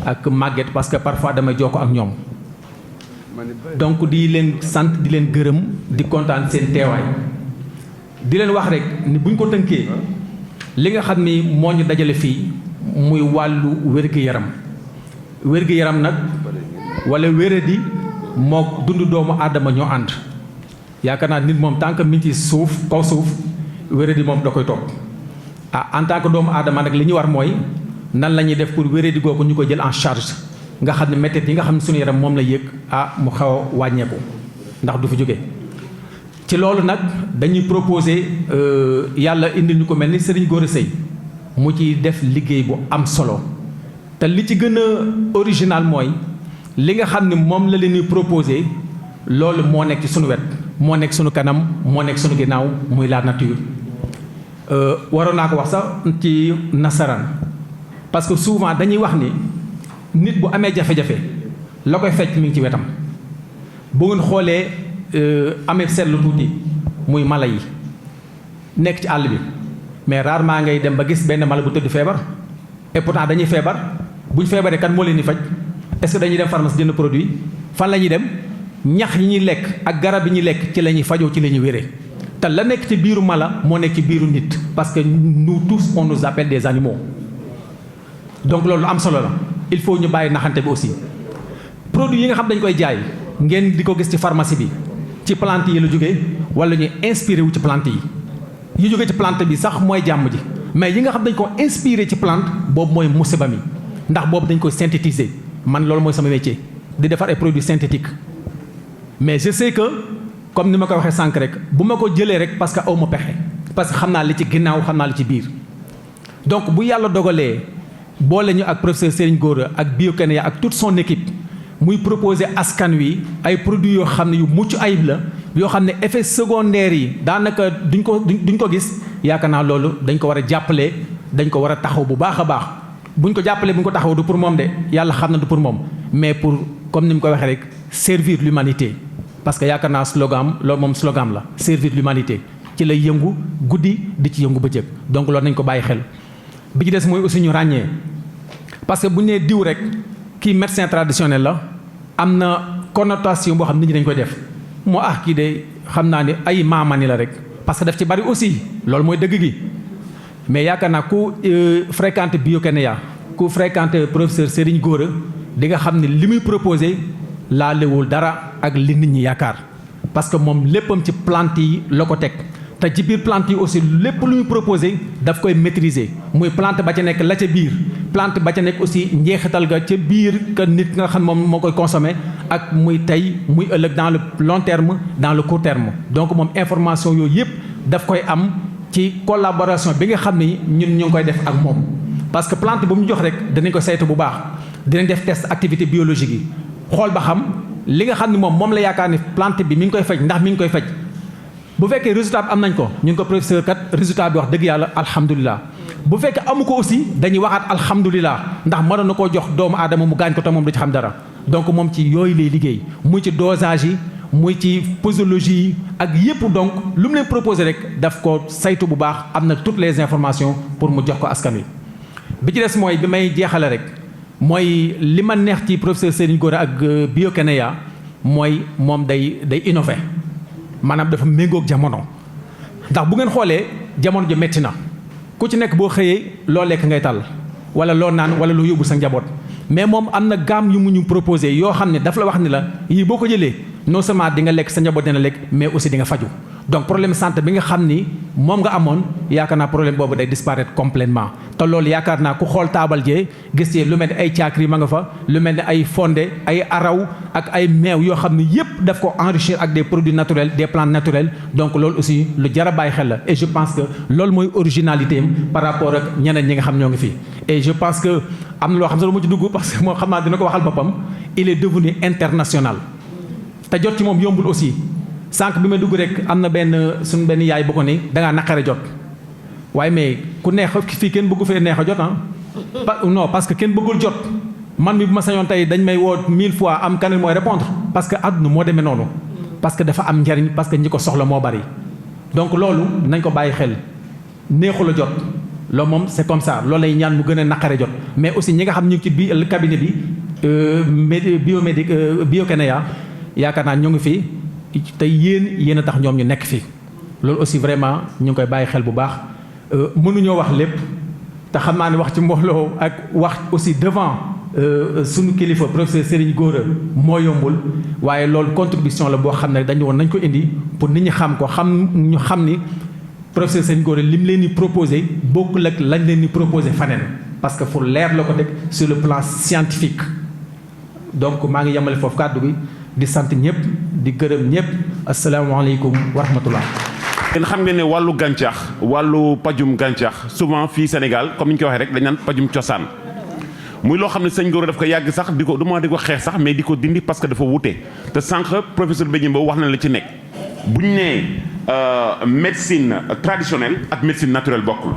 ak Maguette, parce que parfois damay jokko ak ñoom. Donc di leen sant, di leen gërëm, di kontaan seen teewaay, di leen wax rek ni buñ ko tënkee li nga xam ni moo ñu dajale fii muy wàllu wér-gu-yaram. Wér-gu-yaram nag wala wéradi moo dund doomu aadama ñoo ànd. yaakaar naa nit moom tant que mi ngi ci suuf kaw suuf wéradi moom da koy topp. En tant que doomu aadama nag li ñu war mooy nan la ñuy def pour wéradi googu ñu ko jël en charge, nga xam ne méttit yi nga xam ne suñu yaram moom la yëg mu xaw a wàññeeku ndax du fi jóge. ci loolu nag dañuy proposer yàlla indi ñu ko mel ni Serigne Gora Seye mu ci def liggéey bu am solo, te li ci gën a original mooy li nga xam ne moom la leen di proposer loolu moo nekk ci sunu wet, moo nekk sunu kanam, moo nekk sunu ginnaaw, muy la nature. waroon naa ko wax sax ci nasaraan, parce que souvent dañuy wax ni nit bu amee jafe-jafe la koy fecc mi ngi ci wetam. bu ngeen xoolee amee seetlu tuuti muy mala yi nekk ci àll bi, mais rarement ngay dem ba gis benn mala bu tëdd feebar, et pourtant dañuy feebar. buñ feebaree kan moo leen di faj? est-ce que dañuy dem pharmacie jënd produit? fan la ñuy dem? ñax yi ñuy lekk ak garab yi ñuy lekk ci la ñuy fajoo, ci la ñuy wéree. te la nekk ci biiru mala moo nekk ci biiru nit, parce que nous tous on nous appelle des animaux. donc loolu am solo la, il faut ñu bàyyi naxante bi aussi. produit yi nga xam dañ koy jaay ngeen di ko gis ci pharmacie bi, ci plante yi la jógee wala ñuy inspiré wu ci plante yi. yi jógee ci plante bi sax mooy jàmm ji, mais yi nga xam dañ ko inspiré ci plante boobu mooy musiba mi, ndax boobu dañ koy synthétiser. man loolu mooy sama métier, di defar ay produits synthétiques. mais je sais que comme ni ma ko waxee sànq rek, bu ma ko jëlee rek parce que aw ma pexe, parce que xam naa li ci ginnaaw, xam naa li ci biir. donc bu yàlla dogalee boole ñu ak professeur Serigne Gora ak Bio-Kenya ak toute son équipe muy proposer askan wi ay produits yoo xam ne yu mucc ayib la, yoo xam ne effets secondaires yi daanaka duñ ko gis. yaakaar naa loolu dañ ko war a jàppale, dañ ko war a taxaw bu baax a baax, buñ ko jàppalee buñ ko taxaw du pour moom de yàlla xam na du pour moom mais pour comme ni mu ko waxee rek servir l'humanité parce que yaakaar naa slogan loolu moom slogan la servir l'humanité ci lay yëngu guddi di ci yëngu bëccëg donc loolu nañ ko bàyyi xel. bi ci des mooy aussi ñu ràññee parce que bu ñu nee diw rek kii médecin traditionnel la am na connotation boo xam nit ñi dañ koy def moo kii de xam naa ni ay maamani la rek parce que daf ci bari aussi loolu mooy dëgg gi mais yaakaar naa ku fréquente Biokenia ku fréquente professeur Serigne Gora di nga xam ne li muy proposé laalewul dara ak li nit ñi yaakaar parce que moom léppam ci plante yi la ko teg te ci biir plante yi aussi lépp lu muy proposé daf koy maîtriser muy plante ba ca nekk la ca biir plante ba ca nekk aussi njeexital ga ca biir que nit nga xam moom moo koy consommé ak muy tey muy ëllëg dans le long terme dans le court terme donc moom information yooyu yëpp daf koy am ci collaboration bi nga xam ni ñun ñu ngi koy def ak moom parce que plante bu mu jox rek danañ ko saytu bu baax dinañ def test activité biologique yi xool ba xam li nga xam ne moom la yaakaar ni plante bi mi ngi koy faj ndax mi ngi koy faj bu fekkee résultat bi am nañ ko ñun ko professeur kat résultat bi wax dëgg yàlla alhamdulilah bu fekkee amu ko aussi dañuy waxaat alhamdulilah ndax mënoon na koo jox doomu aadama mu gaañ ko te moom du ci xam dara donc moom ci yooyu lay liggéey muy ci dosage yi muy ci posologie yi ak yépp donc lu mu leen proposé rek daf ko saytu bu baax am na toutes les informations pour mu jox ko askan wi. bi ci des mooy bi may jeexale rek mooy li ma neex ci professeur Serigne Gora ak Biokenia mooy moom day innover maanaam dafa méngoog jamono ndax bu ngeen xoolee jamono ji metti na ku ci nekk boo xëyee loo lekk ngay tàll wala loo naan wala loo yóbbu sa njaboot mais moom am na gamme yu mu ñu proposé yoo xam ne dafa la wax ni la yii boo ko jëlee non seulement di nga lekk sa njaboot dina lekk mais aussi di nga faju donc problème santé bi nga xam ni moom nga amoon yaakaar naa problème boobu day disparaître complètement te loolu yaakaar naa ku xool taabal jee gis ci lu mel ni ay caakri ma nga fa lu mel ni ay fondé ay araw ak ay meew yoo xam ne yépp daf ko enrichir ak des produits naturels des plantes naturelles donc loolu aussi lu jar a bàyyi xel la et je pense que loolu mooy originalité am par rapport ak ñeneen ñi nga xam ñoo ngi fii et je pense que am na loo xam sax lu ma ci dugg parce que moo xam naa dina ko waxal boppam il est devenu international te jot ci moom yombul aussi sànq bi ma dugg rek am na suñu benn yaay bu ko ni dangaa naqare jot waaye mais ku neex fii kenn bëggu fee neex a jot non parce que kenn bëggul jot man mi bu ma sañoon tey dañ may woo 1000 fois am kanel mooy répondre parce que àdduna moo demee noonu parce que dafa am njariñ parce que ñi ko soxla moo bari donc loolu nañ ko bàyyi xel neexul a jot loolu moom c'est comme ça loolu lay ñaan mu gën a naqare jot mais aussi ñi nga xam ñu ngi ci biir cabinet bi Biokenia yaakaar naa ñoo ngi fii te yéen a tax ñoom ñu nekk fii loolu aussi vraiment ñu ngi koy bàyyi xel bu baax mënuñoo wax lépp te xam naa ne wax ci mbooloo ak wax aussi devant sunu kilifa professeur Serigne Gora moo yombul waaye loolu contribution la boo xam ne dañu woon nañ ko indi pour nit ñi xam ko ñu xam ni professeur Serigne Gora lim leen di proposé bokkul ak lañ leen di proposé faneen parce que fu leer la ko teg sur le plan scientifique donc maa ngi yemale foofu kàddu gi di sant ñëpp di gërëm ñëpp asalaamaaleykum wa rahmatullah. yéen xam ngeen ne wàllu gàncax wàllu pajum gàncax souvent fii Sénégal comme ni ñu ko waxee rek dañ naan pajum cosaan muy loo xam ne sëñ Gora daf ko yàgg sax di ko du ma di ko xeex sax mais di ko dindi parce que dafa wute te sànq professeur Bédié Mbow wax na la ci nekk bu ñu nee médecine traditionnelle ak médecine naturelle bokkul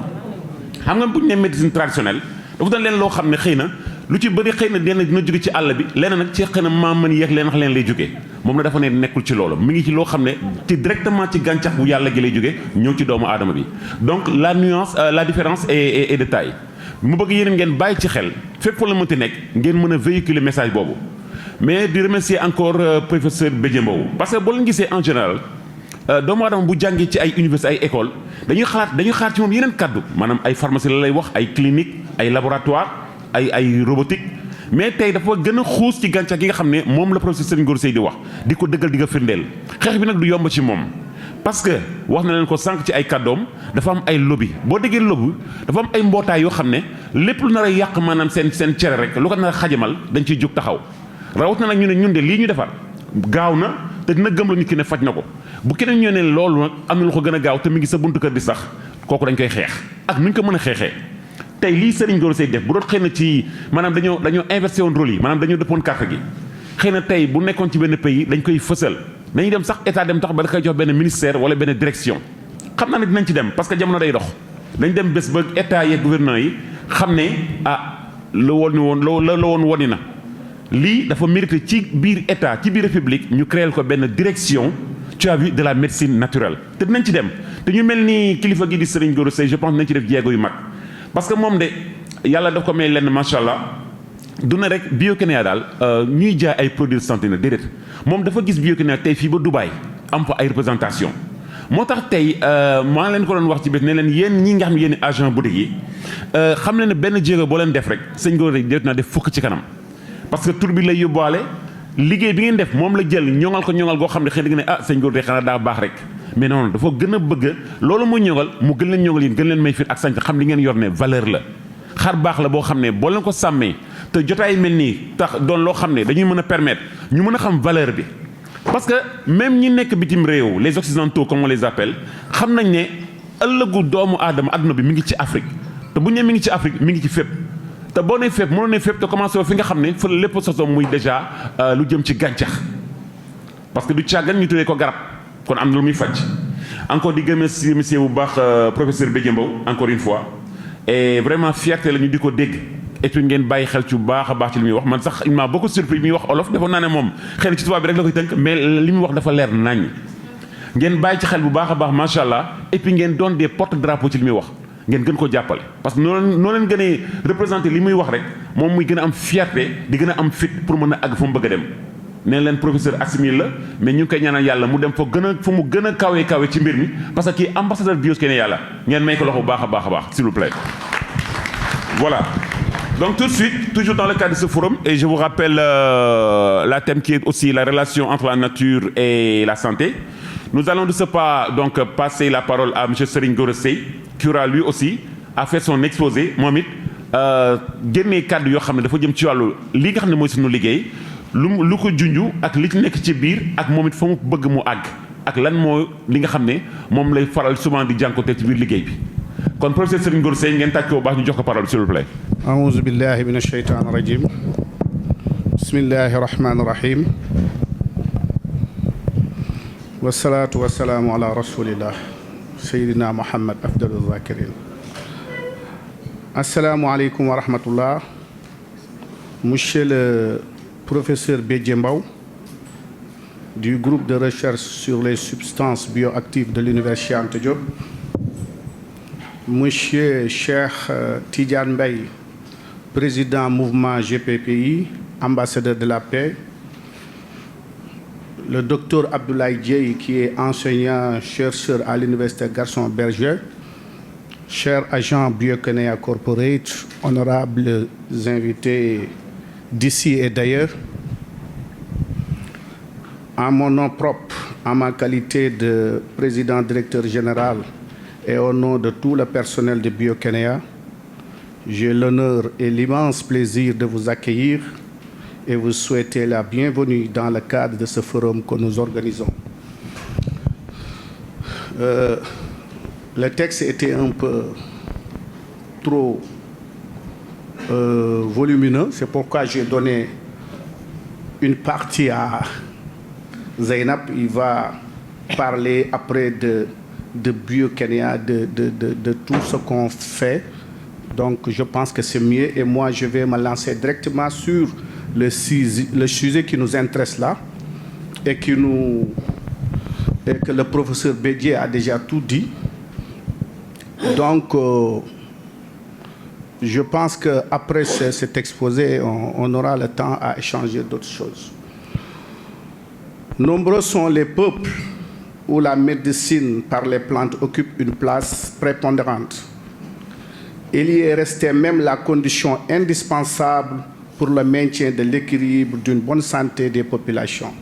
xam nga bu ñu nee médecine traditionnelle dafa doon leen loo xam ne xëy na lu ci bëri xëy na dina jóge ci àll bi leneen nag ci xëy na maam mën yeeg leen wax leen lay jógee moom la dafa ne nekkul ci loolu mi ngi ci loo xam ne ci directement ci gàncax bu yàlla gi lay jógee ñëw ci doomu aadama bi donc la nuance la différence est de taille mu bëgg yéen ngeen bàyyi ci xel fépp fa la mënti nekk ngeen mën a véhiculer message boobu mais di remercier encore professeur Bédié Mbow parce que boo leen gisee en général doomu aadama bu jàngee ci ay université ay école dañuy xaar ci moom yeneen kaddu maanaam ay pharmacie la lay wax ay clinique ay laboratoire ay robotique mais tey dafa gën a xuus ci gàncax gi nga xam ne moom la professeur Serigne Gora Seye di wax di ko dëggal di ko firndeel xeex bi nag du yomb ci moom parce que wax na leen ko sànq ci ay kàddoom dafa am ay lobby boo déggee lobby dafa am ay mbootaay yoo xam ne lépp lu nar a yàq maanaam seen cere rek lu ko nar a xajamal dañ ciy jóg taxaw rawat na nag ñu ne ñun de lii ñu defar gaaw na te dina gëm la nit ki ne faj na ko bu keneen ñoo ne loolu nag am na lu ko gën a gaaw te mi ngi sa buntu kër di sax kooku dañ koy xeex ak nuñ ko mën a xeexee tey lii Serigne Gora Seye def bu doon xëy na ci maanaam dañoo inversé woon rôle yi maanaam dañoo dëppoon carte gi xëy na tey bu nekkoon ci benn pays dañ koy fësal dañuy dem sax état dem tax ba da koy jox benn ministère wala benn direction xam naa ne dinañ ci dem parce que jamono day dox dañ dem bés ba état yeeg gouvernement yi xam ne la woon woni na lii dafa mérité ci biir état ci biir république ñu créer ko benn direction tu as vu de la médecine naturelle te dinañ ci dem te ñu mel ni kilifa gi di Serigne Gora Seye je pense nañ ci def jéego yu mag parce que moom de yàlla daf ko may lenn macha allah du ne rek Bio-Kénia daal ñuy jaay ay produits de santé na déedéet moom dafa gis Bio-Kénia tey fii ba Dubaï am fa ay représentation moo tax tey maa leen ko doon wax ci bés ne leen yéen ñi nga xam ne yéen agent boutique yi xam leen ne benn jéego boo leen def rek sëñ Gora rek naa def fukk ci kanam parce que tur bi lay yóbbuwaale liggéey bi ngeen def moom la jël ñoŋal ko ñoŋal goo xam ne xëy na nga ne ah sëñ Gora xanaa daa baax rek mais non dafa gën a bëgg loolu muy ñoŋal mu gën leen ñoŋal yéen gën leen may fit ak sañ xam li ngeen yor ne valeur la xar baax la boo xam ne boo leen ko sàmmee te jotaay mel nii tax doon loo xam ne dañuy mën a permettre ñu mën a xam valeur bi parce que même ñi nekk bitim réew les occidentaux comme on les appelle xam nañ ne ëllëgu doomu aadama adduna bi mi ngi ci Afrique te bu ñu nee mi ngi ci Afrique mi ngi ci fépp te boo nee fépp mënoo ne fépp te commencé fi nga xam ne fa lépp soso muy déjà lu jëm ci gàncax parce que du càggan ñu tuddee ko garab kon am na lu muy faj encore di remercier bu baax professeur Bédié Mbow encore une fois et vraiment fierté la ñu di ko dégg et puis ngeen bàyyi xel ci bu baax a baax ci li muy wax man sax il m'a beaucoup surpris mi wax olof defoon naa ne moom xëy na ci tubaab bi rek la koy tënk mais li mu wax dafa leer nañ ngeen bàyyi ci xel bu baax a baax macha allah et puis ngeen doon des porte-drapeau ci li muy wax ngeen gën ko jàppale parce que noo leen gën a représenté li muy wax rek moom muy gën a am fierté di gën a am fit pour mën a àgg fu mu bëgg a dem nee leen professeur assimile la mais ñu ngi koy ñaanal yàlla mu dem fa mu gën a kawe ci mbir mi parce que kii ambassadeur Bio-Kénia la ngeen may ko loxo bu baax a baax a baax s'il vous plaît voilà. Donc tout de suite, toujours dans le cadre de ce forum, et je vous rappelle la thème qui est aussi la relation entre la nature et la santé. Nous allons de ce pas donc passer la parole à M. Serigne Gora Seye, qui aura lui aussi à faire son exposé. moom it génnee kàddu yoo xam ne dafa jëm ci wàllu li nga xam ne mooy sunu liggéey lu ko junju ak li ci nekk ci biir ak moom it fa mu bëgg mu àgg ak lan moo li nga xam ne moom lay faral souvent di jànkuwuteel ci biir liggéey bi. kon professeur Serigne Gora Seye ngeen tàcc ko bu baax ñu jox ko parole s'il vous plaît. أعوذ بالله من الشيطان الرجيم بسم الله الرحمن الرحيم والصلاة والسلام على رسول الله سيدنا محمد أفضل الذاكرين السلام عليكم ورحمة الله Monsieur le professeur Bédié Mbow du groupe de recherche sur les substances bioactives de l'Université Anta Diop, Monsieur Cheikh Tidiane Mbaye, président mouvement GPPI, ambassadeur de la paix, le docteur Abdoulaye Dieye, qui est enseignant-chercheur à l'université Gaston Berger, chers agents Bio-Kénia Corporate, honorables invités d'ici et d'ailleurs, en mon nom propre, en ma qualité de président directeur général et au nom de tout le personnel de Bio-Kénia, j'ai l'honneur et l'immense plaisir de vous accueillir et vous souhaiter la bienvenue dans le cadre de ce forum que nous organisons. Le texte était un peu trop volumineux, c'est pourquoi j'ai donné une partie à Zeynab. Il va parler après de Bio-Kénia, de tout ce qu'on fait. Donc je pense que c'est mieux et moi je vais me lancer directement sur le sujet qui nous intéresse là et que le professeur Bédié a déjà tout dit. Donc je pense qu'après cet exposé, on aura le temps à échanger d'autres choses. Nombreux sont les peuples où la médecine par les plantes occupe une place prépondérante. Il y est resté même la condition indispensable pour le maintien de l'équilibre d'une bonne santé des populations.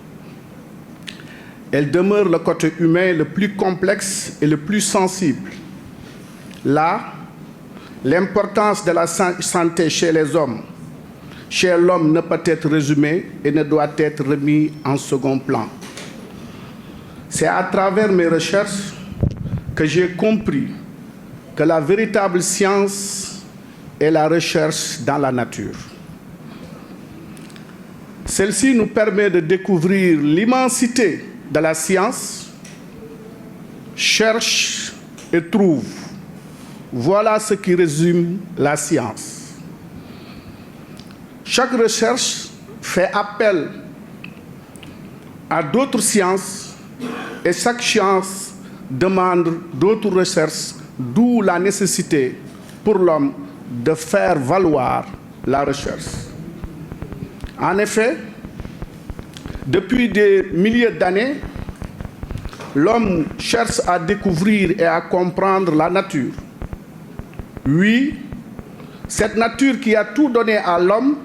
Elle demeure le côté humain le plus complexe et le plus sensible. Là, l'importance de la santé chez les hommes, chez l'homme ne peut être résumée et ne doit être remis en second plan. C'est à travers mes recherches que j'ai compris que la véritable science est la recherche dans la nature. Celle-ci nous permet de découvrir l'immensité de la science, cherche et trouve. Voilà ce qui résume la science. Chaque recherche fait appel à d'autres sciences et chaque science demande d'autres recherches, d'où la nécessité pour l'homme de faire valoir la recherche. En effet, depuis des milliers d'années, l'homme cherche à découvrir et à comprendre la nature. Oui, cette nature qui a tout donné à l'homme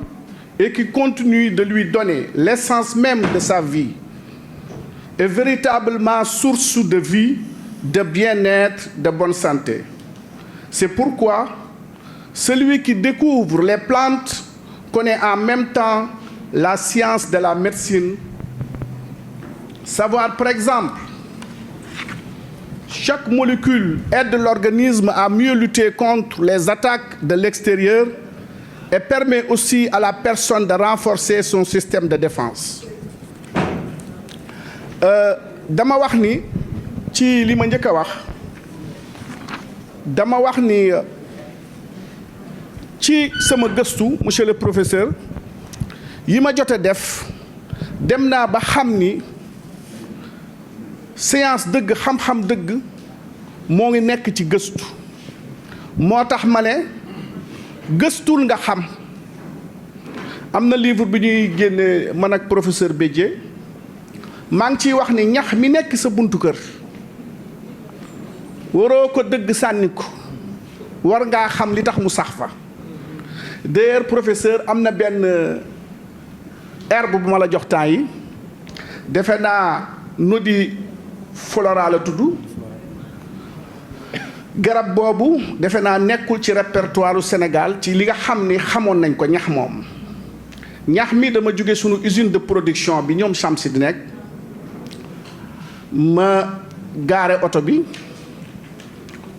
et qui continue de lui donner l'essence même de sa vie, est véritablement source de vie, de bien-être, de bonne santé. C'est pourquoi celui qui découvre les plantes connaît en même temps la science de la médecine. Savoir, par exemple, chaque molécule aide l'organisme à mieux lutter contre les attaques de l'extérieur et permet aussi à la personne de renforcer son système de défense. Dama wax ni ci li ma njëkk a wax dama wax ni ci sama gëstu monsieur le professeur yi ma jot a def dem naa ba xam ni science dëgg xam-xam dëgg moo ngi nekk ci gëstu moo tax ma ne gëstul nga xam am na livre bi ñuy génne man ak professeur Bédié maa ngi ciy wax ni ñax mi nekk sa buntu kër waroo ko dëgg sànni ko war ngaa xam li tax mu sax fa d'ailleurs professeur am na benn herbe bu ma la jox temps yi defe naa nodi flora la tudd garab boobu defe naa nekkul ci répertoire Sénégal ci li nga xam ni xamoon nañ ko ñax moom ñax mi dama jóge sunu usine de production bi ñoom Chamsi di nekk ma gaare oto bi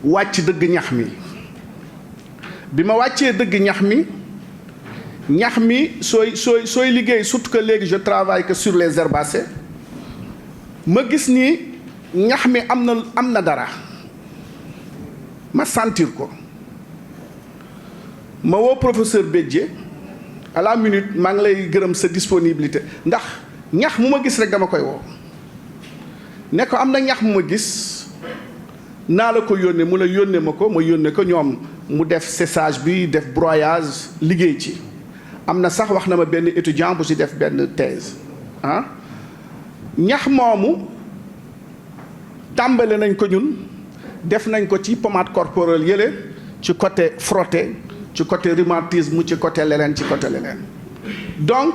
wàcc dëgg ñax mi bi ma wàccee dëgg ñax mi sooy liggéey surtout que léegi je travaille que sur les herbacées ma gis ni ñax mi am na dara ma sentir ko ma woo professeur Bédié à la minute maa ngi lay gërëm sa disponibilité ndax ñax mu ma gis rek dama koy woo ne ko am na ñax mu ma gis naa la ko yónnee mu la yónnee ma ko ma yónnee ko ñoom mu def séchage bi def broyage liggéey ci am na sax wax na ma benn étudiant bu ci def benn thèse ah ñax moomu tàmbale nañ ko ñun def nañ ko ci pommade corporelle yële ci côté frotté ci côté rhumatisme ci côté leneen donc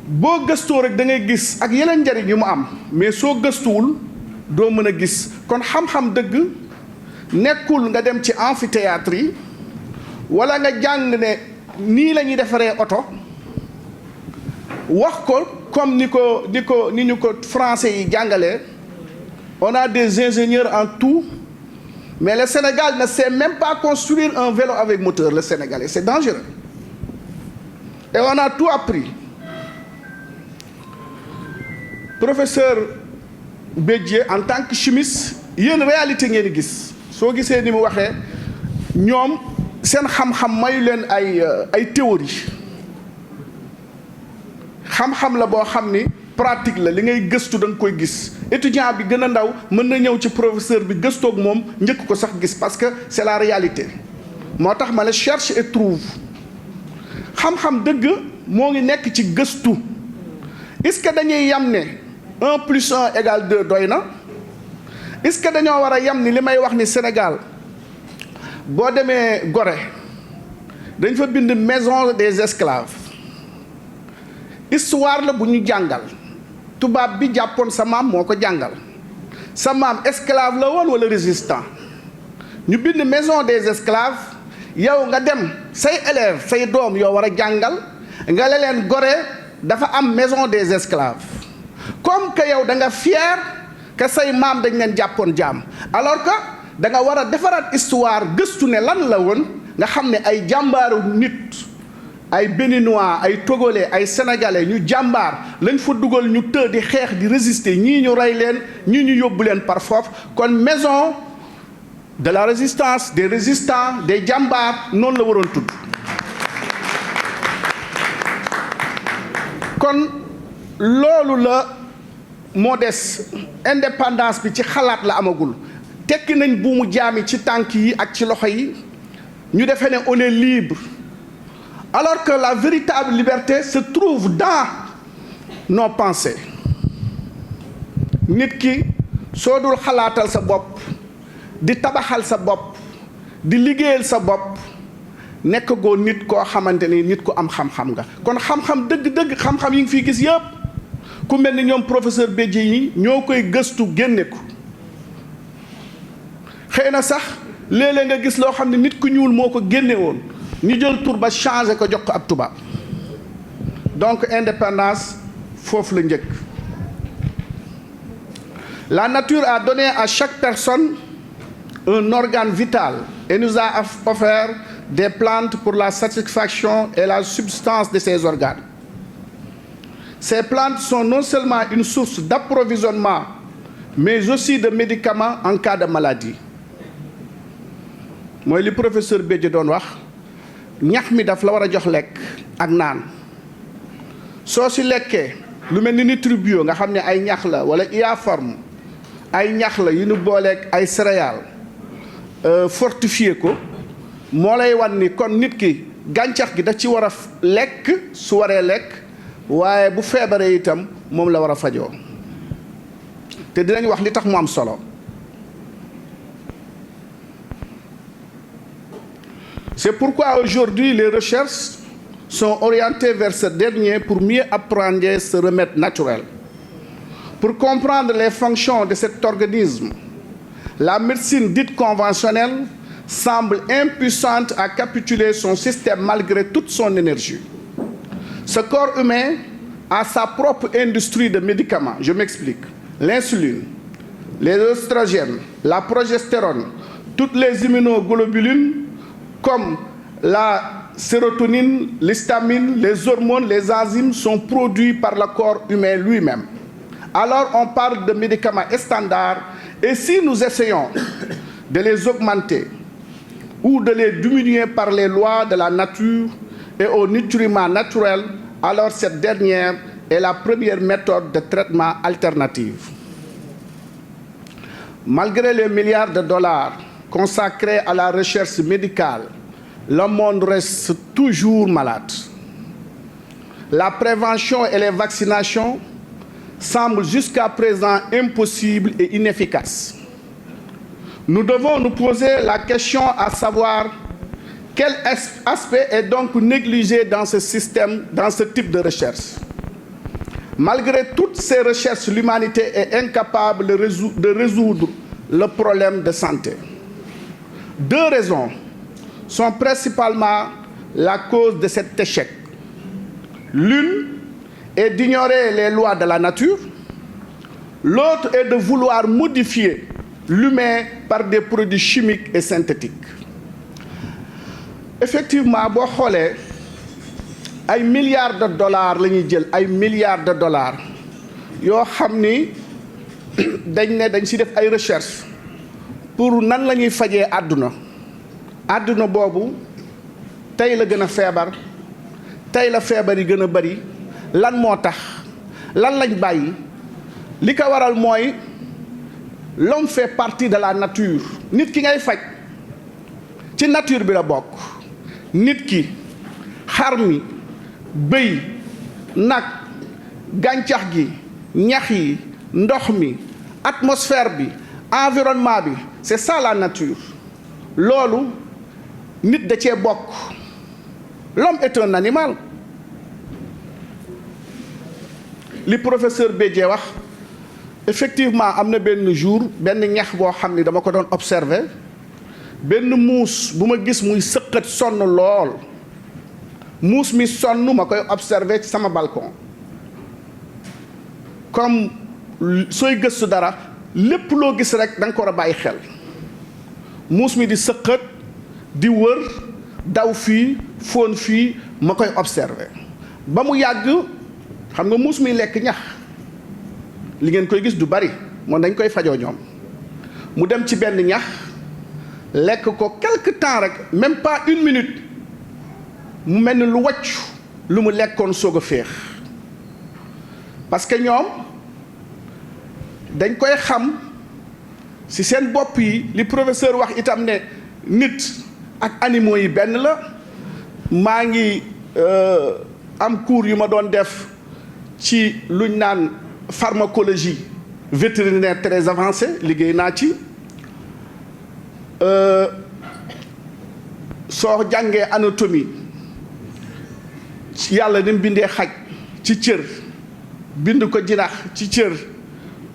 boo gëstoo rek da ngay gis ak yeneen njariñ yu mu am mais soo gëstuwul doo mën a gis kon xam-xam dëgg nekkul nga dem ci amphithéâtre yi wala nga jàng ne nii la ñuy defaree oto wax ko comme ni ñu ko français yi jàngalee on a des ingénieurs en tout mais le Sénégal ne sait même pas construire un vélo avec moteur le Sénégalais c'est dangereux et on a tout appris professeur Bédié en tant que chimiste yéen réalité ngeen di gis soo gisee ni mu waxee ñoom seen xam-xam mayu leen ay théorie xam-xam la boo xam ni pratique la li ngay gëstu da nga koy gis étudiant bi gën a ndaw mën na ñëw ci professeur bi gëstoog moom njëkk ko sax gis parce que c'est la réalité moo tax ma la cherche et trouve xam-xam dëgg moo ngi nekk ci gëstu est-ce que dañuy yam ne 1 plus 1 égale 2 doy na est-ce que dañoo war a yam ni li may wax ni Sénégal boo demee Gorée dañ fa bind maison des esclaves histoire la bu ñu jàngal tubaab bi jàppoon sa maam moo ko jàngal sa maam esclave la woon wala résistant ñu bind maison des esclaves yow nga dem say élèves say doom yoo war a jàngal nga leen Gorée dafa am maison des esclaves comme que yow da nga fier que say maam dañ leen jàppoon jaam alors que da nga war a defaraat histoire gëstu ne lan la woon nga xam ne ay jàmbaaru nit ay béninois ay togolais ay sénégalais ñu jàmbaar lañ fa dugal ñu të di xeex di résister ñii ñu rey leen ñii ñu yóbbu leen par force kon maison de la résistance des résistants des jàmbaar noonu la waroon tudd kon loolu la moo des indépendance bi ci xalaat la amagul tekki nañ buumu jaami ci tànk yi ak ci loxo yi ñu defee ne on est libre alors que la véritable liberté se trouve dans nos pensées nit ki soo dul xalaatal sa bopp di tabaxal sa bopp di liggéeyal sa bopp nekk goo nit koo xamante ni nit ku am xam-xam nga kon xam-xam dëgg-dëgg xam-xam yi ngi fiy gis yëpp ku mel ni ñoom professeur Bédié yi ñoo koy gëstu génne ko xëy na sax léeg-léeg nga gis loo xam ne nit ku ñuul moo ko génne woon ñu jël tur ba changé ko jox ko ab tubaab donc indépendance foofu la njëkk. La nature a donné à chaque personne un organe vital et nous a offert des plantes pour la satisfaction et la substance de ces organes. Ces plantes sont non seulement une source d'approvisionnement, mais aussi de médicaments en cas de maladie. mooy li professeur Bédié doon wax ñax mi daf la war a jox lekk ak naan soo si lekkee lu mel ni Nutribio nga xam ne ay ñax la wala Iaform ay ñax la yu ñu booleeg ay céréales fortifié ko moo lay wan ni kon nit ki gàncax gi da ci war a lekk su waree lekk waaye bu feebaree itam moom la war a fajoo te dinañ wax li tax mu am solo. C'est pourquoi aujourd'hui les recherches sont orientées vers ce dernier pour mieux apprendre ce remède naturel. Pour comprendre les fonctions de cet organisme, la médecine dite conventionnelle semble impuissante à capituler son système malgré toute son énergie. Ce corps humain a sa propre industrie de médicaments. Je m'explique. L'insuline, les oestrogènes, la progestérone, toutes les immunoglobulines, comme la sérotonine, l'histamine, les hormones, les enzymes sont produits par le corps humain lui-même. Alors on parle de médicaments standards et si nous essayons de les augmenter ou de les diminuer par les lois de la nature et aux nutriments naturels, alors cette dernière est la première méthode de traitement alternative. Malgré les milliards de dollars consacrés à la recherche médicale, le monde reste toujours malade. La prévention et les vaccinations semblent jusqu'à présent impossibles et inefficaces. Nous devons nous poser la question à savoir quel aspect est donc négligé dans ce système, dans ce type de recherche. Malgré toutes ces recherches, l'humanité est incapable de résoudre le problème de santé. Deux raisons sont principalement la cause de cet échec. L'une est d'ignorer les lois de la nature, l'autre est de vouloir modifier l'humain par des produits chimiques et synthétiques. Effectivement, boo xoolee ay milliards de dollars la ñuy jël ay milliards de dollars yoo xam ni dañ ci def ay recherche pour nan la ñuy fajee àdduna boobu tey la gën a feebar tey la feebar yi gën a bari lan moo tax lan lañ bàyyi li ko waral mooy l'homme fait partie de la nature. Nit ki ngay faj ci nature bi la bokk. Nit ki xar mi bëy nag gàncax gi ñax yi ndox mi atmosphère bi environnement bi c'est ça la nature. Loolu nit da cee bokk. L'homme est un animal. Li professeur Bédié wax effectivement am na benn jour benn ñax boo xam ni dama ko doon observer benn muus bu ma gis muy sëqat sonn lool muus mi sonn ma koy observer ci sama balcon comme sooy gëstu dara lépp loo gis rek da nga ko war a bàyyi xel muus mi di sëqat di wër daw fii fóon fii ma koy observer ba mu yàgg xam nga muus mi lekk ñax li ngeen koy gis du bari moom dañ koy fajoo ñoom mu dem ci benn ñax lekk ko quelque temps rek même pas une minute mu mel ni lu wàcc lu mu lekkoon soog a féex parce que ñoom dañ koy xam ci seen bopp yi li professeur wax itam ne nit ak animaux yi benn la. maa ngi am cours yu ma doon def ci luñ naan pharmacologie vétérinaire très avancée liggéey naa ci soo jàngee anatomie yàlla ni mu bindee xaj ci cër bind ko jinax ci cër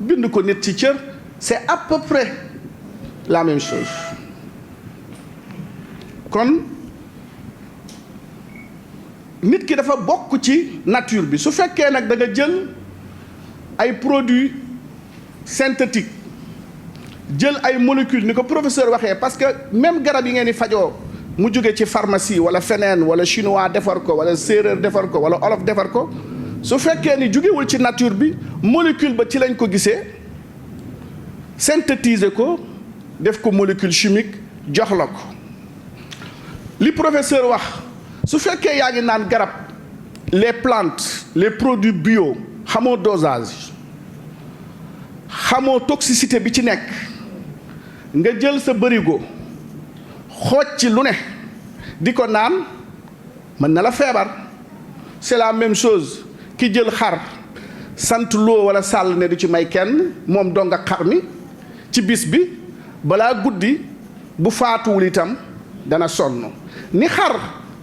bind ko nit ci cër c'est à peu près la même chose kon nit ki dafa bokk ci nature bi su fekkee nag da nga jël ay produits synthétiques jël ay molécules ni ko professeur waxee parce que même garab yi ngeen di fajoo mu jóge ci pharmacie wala feneen wala chinois defar ko wala séeréer defar ko wala olof defar ko su fekkee ni jógewul ci nature bi molécule ba ci lañ ko gisee synthétiser ko def ko molécule chimique jox la ko li professeur wax su fekkee yaa ngi naan garab les plantes les produits bio xamoo dosage xamoo toxicité bi ci nekk nga jël sa bërigo xooj ci lu ne di ko naan mën na la feebar c'est la même chose ki jël xar sant loo wala sàll ne du ci may kenn moom dong ak xar mi ci bis bi balaa guddi bu faatuwul itam dana sonn ni xar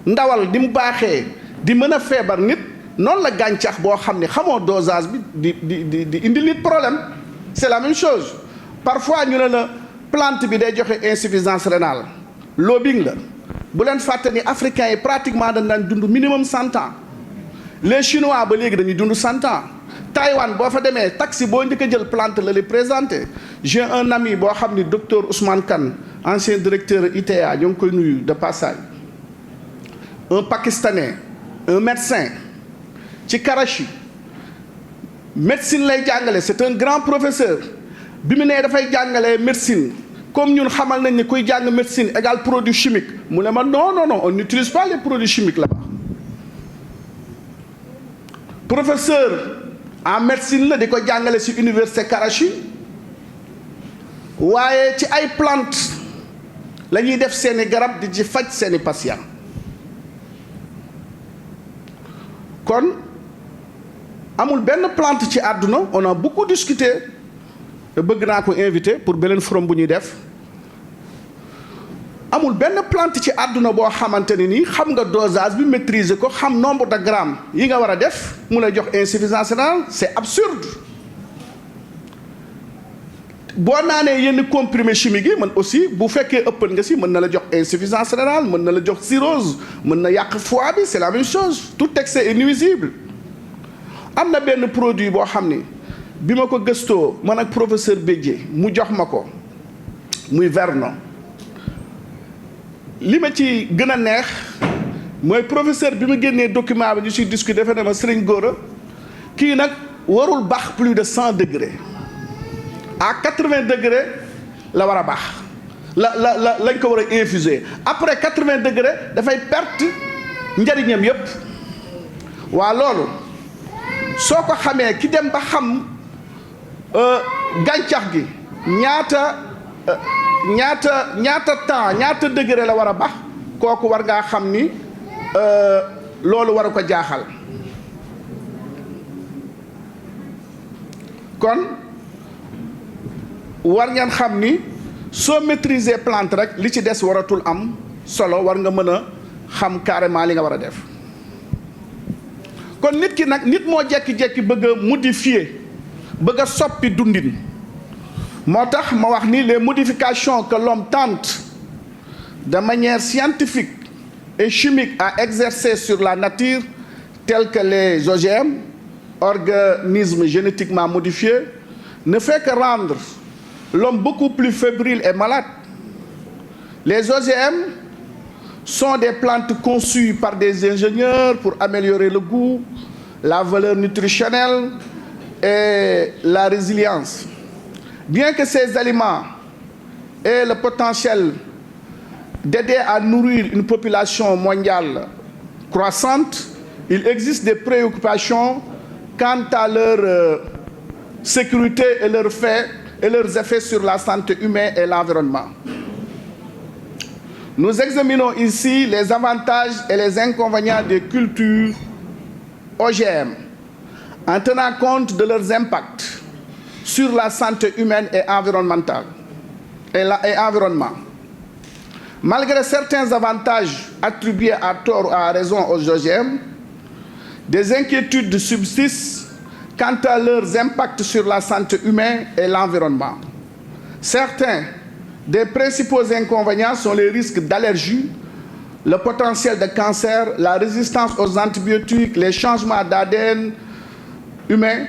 ndawal di mu baaxee di mën a feebar nit noonu la gàncax boo xam ne xamoo dosage bi di indi nit problème c'est la même chose parfois ñu ne la plante bi day joxe insuffisance rénale lobbying la bu leen fàtte ni africains yi pratiquement dañ daan dund minimum 100 ans les chinois ba léegi dañuy dund 100 ans Taïwan boo fa demee taxi boo njëkk a jël plante la li présenté j'ai un ami boo xam ni docteur Ousmane Kane ancien directeur ITA ñoo ngi koy nuyu de passage un Pakistanais un médecin ci Karachi médecine lay jàngale c'est un grand professeur bi mu nee dafay jàngale médecine comme ñun xamal nañ ni kuy jàng médecine égale produit chimique mu ne ma non on n'utilise pas les produits chimiques là-bas professeur en médecine la di ko jàngale ci université Karachi waaye ci ay plante la ñuy def seeni garab di ci faj seeni patient kon amul benn plante ci àdduna on a beaucoup discuté te bëgg naa ko invité pour beneen forum bu ñuy def amul benn plante ci àdduna boo xamante ne nii xam nga dosage bi maîtriser ko xam nombre de grammes yi nga war a def mu lay jox insuffisance rénale c'est absurde boo naanee yenn comprimé chimique yi man aussi bu fekkee ëppal nga si mën na la jox insuffisance rénale mën na la jox cirrhose mën na yàq foie bi c'est la même chose tout excès est nuisible am na benn produit boo xam ni bi ma ko gëstoo man ak professeur Bédié mu jox ma ko muy Vernon li ma ci gën a neex mooy professeur bi ma génnee document bi ñu siy discuter dafa ne ma Serigne Gora kii nag warul baax plus de 100 degrés à 80 degrés la war a baax lañ ko war a infuser après 80 degrés dafay perte njariñam yépp waa loolu soo ko xamee ki dem ba xam gàncax gi ñaata temps ñaata degré la war a baax kooku war ngaa xam ni loolu war a ko jaaxal kon war ngeen xam ni soo maîtriser plante rek li ci des waratul am solo war nga mën a xam carrément li nga war a def kon nit ki nag nit moo jekki-jekki bëgg a modifier bëgg a soppi dundin moo tax ma wax ni les modifications que l'homme tente de manière scientifique et chimique à exercer sur la nature telles que les OGM, organismes génétiquement modifiés, ne fait que rendre l'homme beaucoup plus fébrile et malade. Les OGM sont des plantes conçues par des ingénieurs pour améliorer le goût, la valeur nutritionnelle et la résilience. Bien que ces aliments aient le potentiel d'aider à nourrir une population mondiale croissante, il existe des préoccupations quant à leur sécurité et leurs effets sur la santé humaine et l'environnement. Nous examinons ici les avantages et les inconvénients des cultures OGM en tenant compte de leurs impacts sur la santé humaine et environnementale et environnement. Malgré certains avantages attribués à tort ou à raison aux OGM, des inquiétudes subsistent quant à leurs impacts sur la santé humaine et l'environnement. Certains des principaux inconvénients sont les risques d'allergie, le potentiel de cancer, la résistance aux antibiotiques, les changements d'ADN humain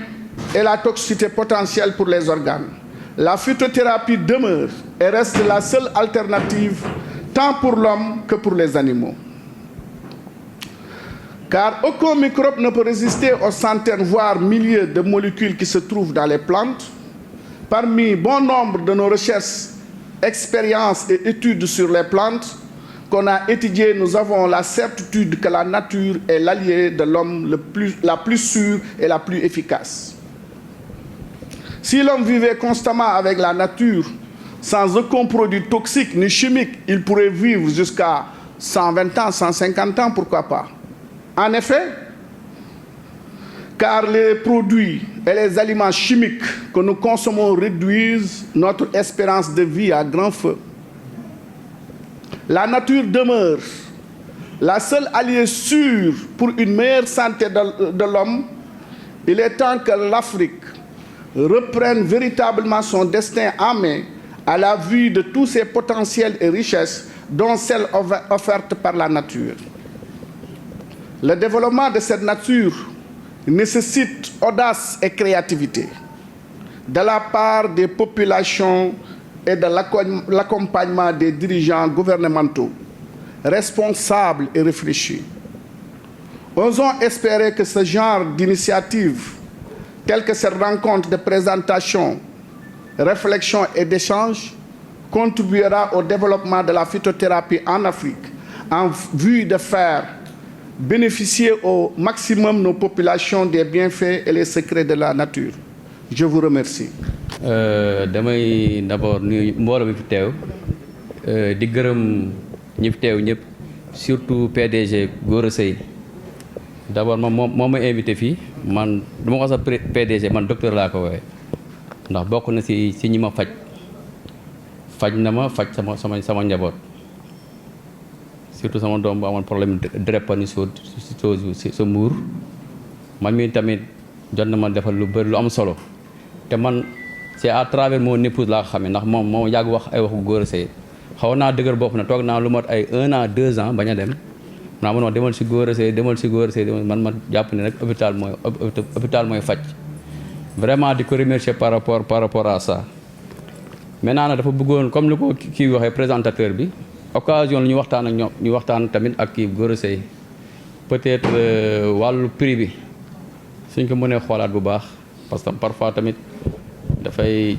et la toxicité potentielle pour les organes. La phytothérapie demeure et reste la seule alternative tant pour l'homme que pour les animaux. Car aucun microbe ne peut résister aux centaines, voire milliers de molécules qui se trouvent dans les plantes. Parmi bon nombre de nos recherches, expériences et études sur les plantes qu'on a étudiées, nous avons la certitude que la nature est l'allié de l'homme la plus sûre et la plus efficace. Si l'homme vivait constamment avec la nature, sans aucun produit toxique ni chimique, il pourrait vivre jusqu'à 120 ans, 150 ans, pourquoi pas. En effet, car les produits et les aliments chimiques que nous consommons réduisent notre espérance de vie à grand feu. La nature demeure la seule alliée sûre pour une meilleure santé de l'homme. Il est temps que l'Afrique reprenne véritablement son destin en main à la vue de tous ses potentiels et richesses, dont celles offertes par la nature. Le développement de cette nature nécessite audace et créativité de la part des populations et de l'accompagnement des dirigeants gouvernementaux responsables et réfléchis. Osons espérer que ce genre d'initiative, telle que cette rencontre de présentation, réflexion et d'échange, contribuera au développement de la phytothérapie en Afrique en vue de faire bénéficier au maximum nos populations des bienfaits et les secrets de la nature. Je vous remercie. damay d'abord nuyu mbooloo mi fi teew di gërëm ñi fi teew ñëpp surtout PDG Gora Seye d'abord moom ma invité fii man du ma ko sax PDG man docteur laa ko woowee ndax bokk na si ñi ma faj na ma faj sama njaboot surtout sama doom bu amoon problème drépanocytose si sa muur man mii tamit jot na ma defal lu bëri lu am solo te man c'est à travers mon épouse laa ko xamee ndax moom yàgg wax ay waxu Gora Seye xaw naa dëgër bopp na toog naa lu mot ay 1 an 2 ans bañ a dem naa ma demal si Gora Seye man ma jàpp ne nag hôpital mooy faj vraiment di ko remercier par rapport à ça. maintenant nag dafa bëggoon comme li ko kii waxee présentateur bi occasion la ñu waxtaan ak ñoom ñu waxtaan tamit ak kii Gora Seye peut-être wàllu prix bi suñ ko mënee xoolaat bu baax parce que parfois tamit dafay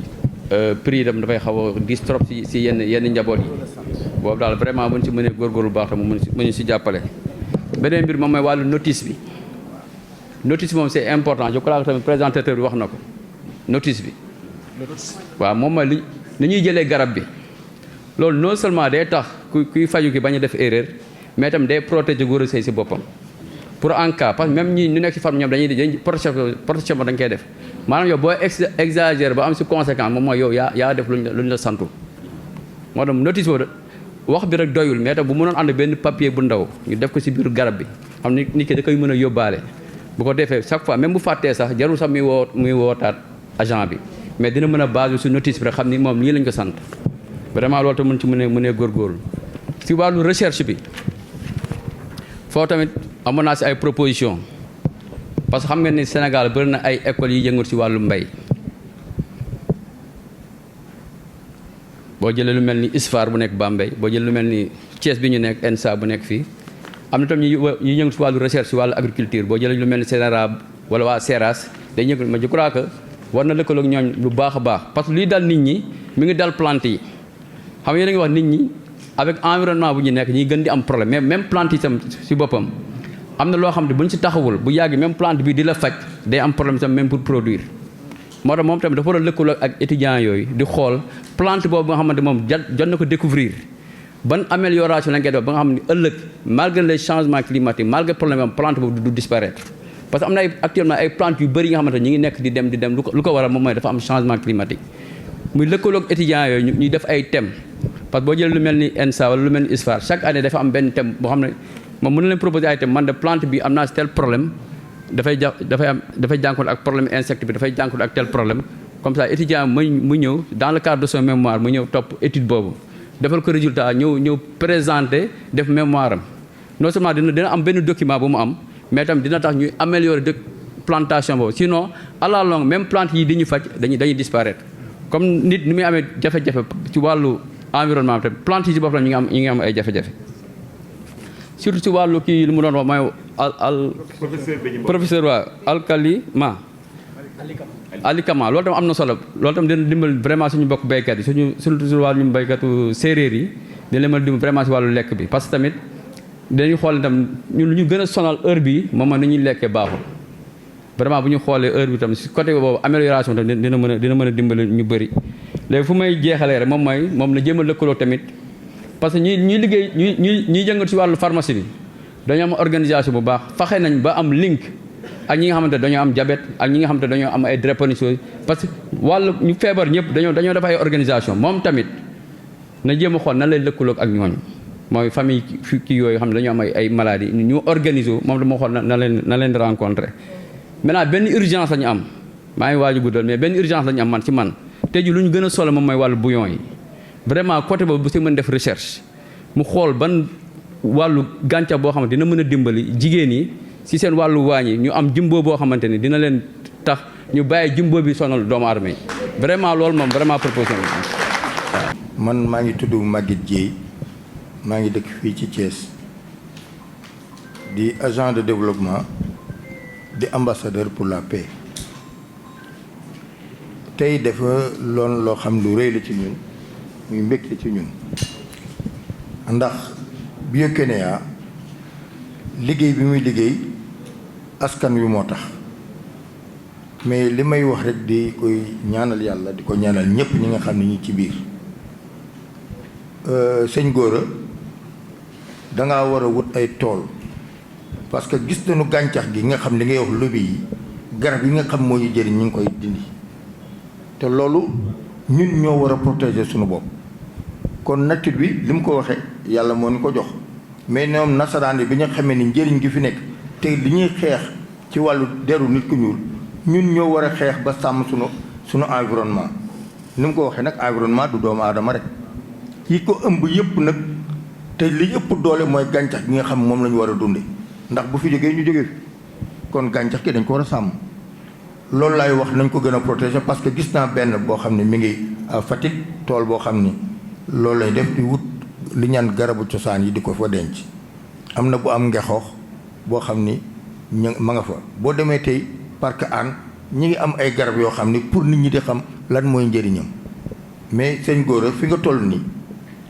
prix dem dafay xaw a diis trop si yenn njaboot yi boobu daal vraiment buñ si mënee góorgóorlu bu baax tam mënuñ si jàppale. beneen mbir moom mooy wàllu notice bi moom c'est important je crois que tamit présentateur bi wax na ko notice bi waaw moom mooy li ñuy jëlee garab bi loolu non seulement day tax kuy faju ki bañ a def erreur mais tam day protéger Gora Seye si boppam pour en cas parce que même ñi ñu nekk si farm ñoom dañuy protection dañ koy def maanaam yow boo exagère ba am si conséquence moom mooy yow yaa def luñ la santu moo tax notice boobu wax bi rek doyul mais tam bu mënoon ànd benn papier bu ndaw ñu def ko si biir garab bi xam ni nit ki da koy mën a yóbbaale bu ko defee chaque fois même bu fàttee sax jarul sax muy wootaat agent bi mais dina mën a base su notice bi rek xam ni moom lii lañ ko sant vraiment loolu tamit mën ci mënee góorgóorlu si wàllu recherche bi foofu tamit amoon naa si ay proposition parce que xam ngeen ni Sénégal bëri na ay écoles yi yëngu si wàllu mbay boo jëlee lu mel ni ISFAR bu nekk Bambey boo jëlee lu mel ni Thiès bi ñu nekk ENSA bu nekk fii am na tam ñu yëngu si wàllu recherche si wàllu agriculture boo jëlee lu mel ni CNRA wala waa SERAS day yëngu ma je crois que war na lëkkaloog ñooñ lu baax a baax parce que luy dal nit ñi mi ngi dal plante yi xam nga yéen a ngi wax nit ñi avec environnement bu ñu nekk ñi gën di am problème mais même plante yi tam si boppam am na loo xam ne bu ñu si taxawul bu yàgg même plante bi di la faj day am problème tam même pour produire moo tax moom tamit dafa war a lëkkaloo ak étudiants yooyu di xool plante boobu nga xamante moom jot na ko découvrir ban amélioration la ngay def ba nga xam ne ëllëg malgré les changements climatiques malgré problème am plante boobu du disparaître parce que am na ay actuellement ay plantes yu bëri yi nga xamante ñi ngi nekk di dem lu ko waral moom mooy dafa am changement climatique muy lëkkaloo ak étudiants yooyu ñuy def ay thèmes parce que boo jëlee lu mel ni ENSA wala lu mel ni ISFAR chaque année dafa am benn thème boo xam ne moom mën na leen proposer ay thèmes man de plante bi am naa si tel problème dafay jànkoon ak problème insecte bi dafay jànkoon ak tel problème comme ça étudiant mu ñëw dans le cadre de son mémoire mu ñëw topp étude boobu defal ko résultat ñëw présenter def mémoire am non seulement dina am benn document bu mu am mais tamit dina tax ñuy améliorer de plantation boobu sinon à la longue même plante yi di ñu faj dañuy disparaître comme nit ni muy amee jafe-jafe ci wàllu environnement te plante yi ci boppam ñi ngi am ay jafe-jafe surtout ci wàllu kii lu mu doon wax mooy professeur waa alikama loolu tam am na solo loolu tam dina dimbal vraiment suñu bokk béykat yi suñu wàllu ñu béykatu séeréer yi dina leen mën a dimbal vraiment si wàllu lekk bi parce que tamit dañuy xool itam ñun lu ñu gën a sonal heure bi moom ni ñuy lekkee baaxul vraiment bu ñu xoolee heure bi tam si côté boobu amélioration tam dina mën a dimbali ñu bëri léegi fu may jeexalee rek moom la jéem a lëkkaloo tamit parce que ñuy liggéey ñuy jëngat si wàllu pharmacie bi dañoo am organisation bu baax fexe nañ ba am link ak ñi nga xamante dañoo am diabète ak ñi nga xamante dañoo am ay drépanocytose parce que wàllu ñu feebar ñëpp dañoo def ay organisation moom tamit na jéem a xool nan lay lëkkaloo ak ñooñu mooy famille kii yooyu xam ne dañoo am ay maladies ñu organiser moom dama xool na leen rencontrer maintenant benn urgence la ñu am maa ngi waaj a guddal mais benn urgence la ñu am man ci man tey ji lu ñu gën a solo moom mooy wàllu bouillon yi vraiment côté boobu bu si mën def recherche mu xool ban wàllu gàncax boo xamante dina mën a dimbali jigéen yi si seen wàllu waañ yi ñu am jumbo boo xamante ni dina leen tax ñu bàyyi jumbo bi sonal doomu aadama yi vraiment loolu moom vraiment proposition waaw. man maa ngi tudd Maguette Dieye maa ngi dëkk fii ci Thiès di agent de développement di ambassadeur pour la paix tey dafa loon loo xam lu rëy la ci ñun muy mbégte ci ñun ndax Biokénéa liggéey bi muy liggéey askan wi moo tax mais li may wax rek di koy ñaanal yàlla di ko ñaanal ñëpp ñi nga xam ne ñi ci biir sëñ Gora dangaa war a wut ay tool parce que gis nañu gàncax gi nga xam li ngay wax lobby yi garab yi nga xam moo ñu jëriñ ñu ngi koy dindi te loolu ñun ñoo war a protéger suñu bopp kon nature bi li mu ko waxee yàlla moo ñu ko jox mais ñoom nasaraan bi ñu xamee ni njëriñ gi fi nekk te li ñuy xeex ci wàllu deru nit ku ñuul ñun ñoo war a xeex ba sàmm sunu environnement ni mu ko waxee nag environnement du doomu aadama rek yi ko ëmb yëpp nag te li ëpp doole mooy gàncax gi nga xam moom la ñu war a dunde ndax bu fi jógee ñu jógee fi kon gàncax gi dañ ko war a sàmm loolu laay wax nañ ko gën a protéger parce que gis naa benn boo xam ne mi ngi Fatick tool boo xam ni loolu lay def di wut li ñaan garabu cosaan yi di ko fa denc am na bu am ngexoox boo xam ni ma nga fa boo demee tey parc Hann ñi ngi am ay garab yoo xam ni pour nit ñi di xam lan mooy njëriñam mais sëñ Gora fi nga toll nii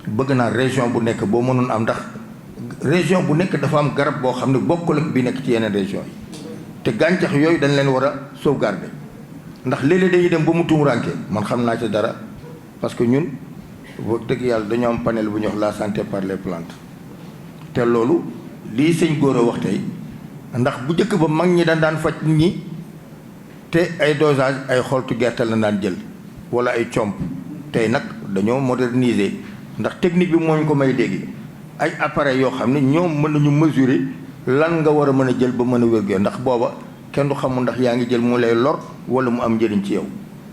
bëgg naa région bu nekk boo mënoon am ndax région bu nekk dafa am garab boo xam ne bokkul ak bi nekk ci yeneen région yi te gàncax yooyu dañ leen war a sauvegarder ndax léeg-léeg dañuy dem ba mu tumuraanke man xam naa ci dara parce que ñun boo dëgg yàlla dañoo am panel bu ñuy wax la santé par les plantes te loolu lii sëñ Gora wax tey ndax bu njëkk ba mag ñi daan faj ñi te ay dosage ay xoltu gerte la daan jël wala ay comp tey nag dañoo moderniser ndax technique bi moo ñu ko may léegi ay appareils yoo xam ne ñoom mën nañu mesurer lan nga war a mën a jël ba mën a wér ndax booba kenn du xamul ndax yaa ngi jël mu lay lor wala mu am njëriñ ci yow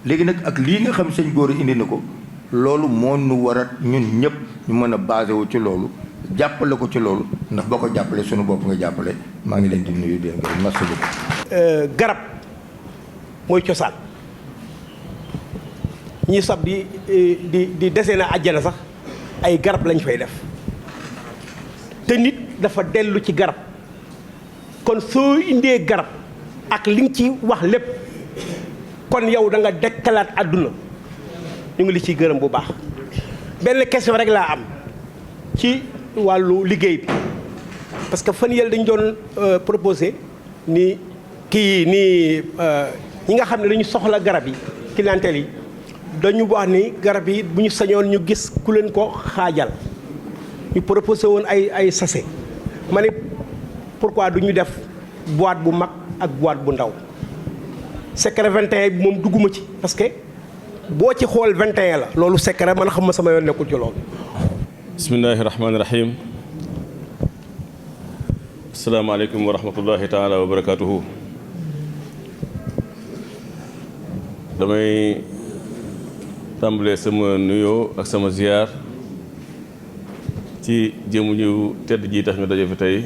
léegi nag ak lii nga xam sëñ Gora indi na ko loolu moo nu war a ñun ñëpp ñu mën a basé wu ci loolu jàppale ko ci loolu ndax boo ko jàppale suñu bopp nga jàppale maa ngi leen di nuyu di leen gërëm merci beaucoup. garab mooy cosaan ñi sab di dese na àjjana sax ay garab lañ fay def te nit dafa dellu ci garab kon soo indee garab ak li nga ci wax lépp kon yow da nga dekkalaat àdduna ñu ngi li ciy gërëm bu baax. benn question rek laa am ci wàllu liggéey bi parce que fan yële dañu doon proposé ni ñi nga xam ne dañu soxla garab yi clientèle yi dañu wax ni garab yi bu ñu sañoon ñu gis ku leen ko xaajal ñu proposé woon ay sachet ma ne pourquoi du ñu def boîte bu mag ak boîte bu ndaw secret 21 bi moom dugguma ci parce que boo ci xool 21 la loolu secret man xam ma sama yoon nekkul ci loolu. bismillahi rahmaani rahim. asalaamaaleykum wa rahmatullahi taala wa barakaatuhu. damay tàmbalee sama nuyoo ak sama ziyaar ci jëmu ñu tedd ji tax ñu daje fi tey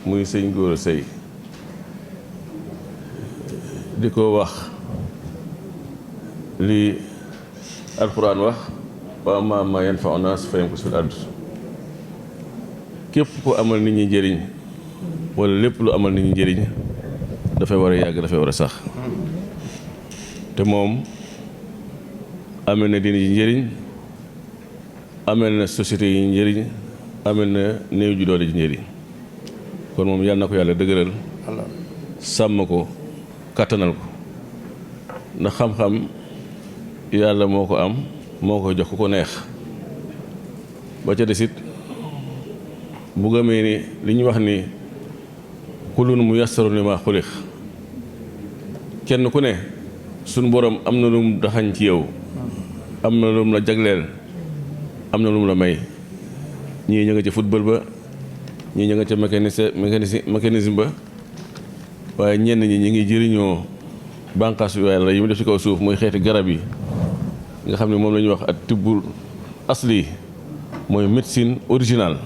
muy sëñ Gora Seye di ko wax li alxuraan wax wa ammaa maa yanfa'u naas fa yamkusu fil ard képp ko amal nit ñi njëriñ wala lépp lu amal nit ñi njëriñ dafay war a yàgg dafay war a sax te moom amel na diine ji njëriñ amel na société yi njëriñ amel na néew ju doole ji njëriñ kon moom yàlla na ko yàlla dëgëral sàmm ko kàttanal ko ndax xam-xam yàlla moo ko am moo ko jox ku ko neex ba ca desit bu gëmee ni li ñu wax ni kullun muyassarun limaa xuliq kenn ku ne suñu borom am na lum daxañ ci yow am na lum la jagleel am na lum la may ñii ña nga ca football ba ñii ña nga ca mécanisme ba waaye ñenn ñi ñi ngi jëriñoo bànqaasu yàlla yi mu def ci kaw suuf muy xeeti garab yi nga xam ne moom la ñuy wax ak tibbul asli mooy médecine originale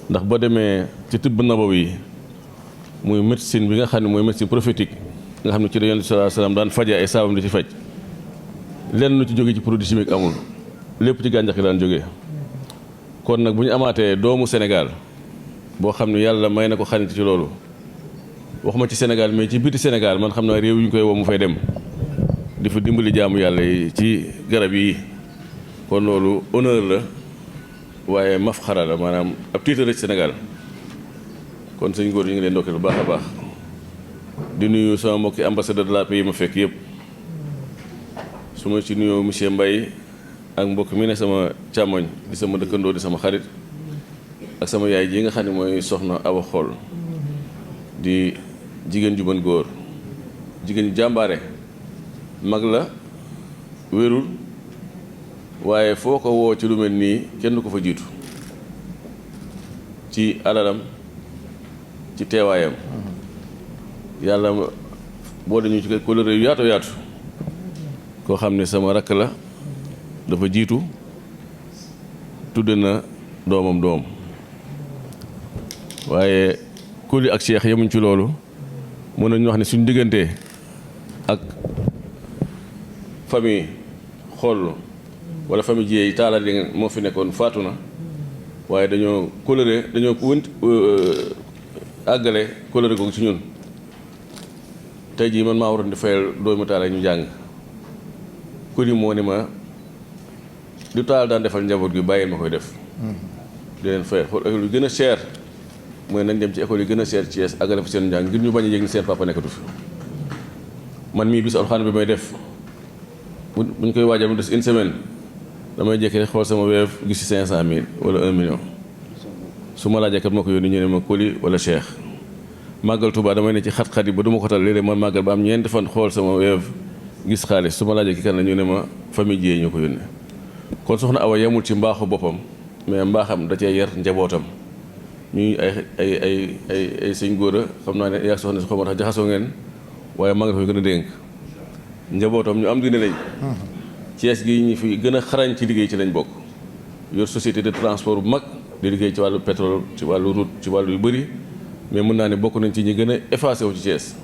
ndax boo demee ci tibb nabawi muy médecine bi nga xam ne mooy médecine prophétique nga xam ne ci la Yonent bi sallallahu alayhi wasallam daan faje ay saabam di ci faj lenn lu ci jóge ci produit chimique amul lépp ci gàncax gi daan jógee kon nag bu ñu amaatee doomu Sénégal boo xam ne yàlla may na ko xarit ci loolu waxuma ci Sénégal mais ci biti Sénégal man xam naa réew yu ñu koy woo mu fay dem di fa dimbali jaamu yàlla yi ci garab yi kon loolu honneur la waaye mafxara la maanaam ab titre la ci Sénégal kon sëñ Gora ñu ngi leen ndokkee lu baax a baax di nuyu sama mbokki ambassadeur de la paix yi ma fekk yëpp su ma ci nuyoo monsieur Mbaye ak mbokk mi ne sama càmmoñ di sama dëkkandoo di sama xarit ak sama yaay ji nga xam ne mooy soxna Awa Xool di jigéen ju mën góor jigéen ju jàmbaare mag la wérul waaye foo ko woo ci lu mel nii kenn du ko fa jiitu ci alalam ci teewaayam yàlla boo dañu ci kóllëre yu yaatu yaatu koo xam ne sama rakk la dafa jiitu tudde na doomam doom waaye Kuli ak Cheikh yemuñ ci loolu mën nañu wax ne suñu diggante ak famille xool wala famille jiyee taala di moo fi nekkoon faatu na waaye dañoo coloré dañoo àggale coloré googu ci ñun tey jii man maa waroon di fayal doomu taala ñu jàng Kuli moo ni ma du taal daan defal njaboot gi bàyyil ma koy def di leen fayal xool école yu gën a cher mooy nañ dem ci école yi gën a cher ci Thiès àggale fa seen njàng ngir ñu bañ a yëg ni seen papa nekkatu fi man mii bis alxaan bi may def buñ koy waajal mu des une semaine damay jékki rek xool sama Wave gis ci 500 000 wala 1 million su ma laajee kat moo ko yónni ñu ne ma Kuli wala Cheikh màggal Tuubaa damay ne ci xat-xat yi ba du ma ko tal léeg-léeg man màggal ba am ñeenti fan xool sama Wave gis xaalis su ma laajee ki kan la ñu ne ma famille jiyee ñu ko yónnee kon soxna Awa yemul ci mbaaxu boppam mais mbaaxam da cee yar njabootam ñuy ay sëñ Gora xam naa ne yaa soxna si xaw ma tax jaxasoo ngeen waaye maa ngi koy gën a dénk njabootam ñu am diine lañ Thiès gi ñu fi gën a xarañ ci liggéey ci lañ bokk yor société de transport bu mag di liggéey ci wàllu pétrole ci wàllu route ci wàllu yu bëri mais mën naa ne bokk nañ ci ñi gën a effacé wu ci Thiès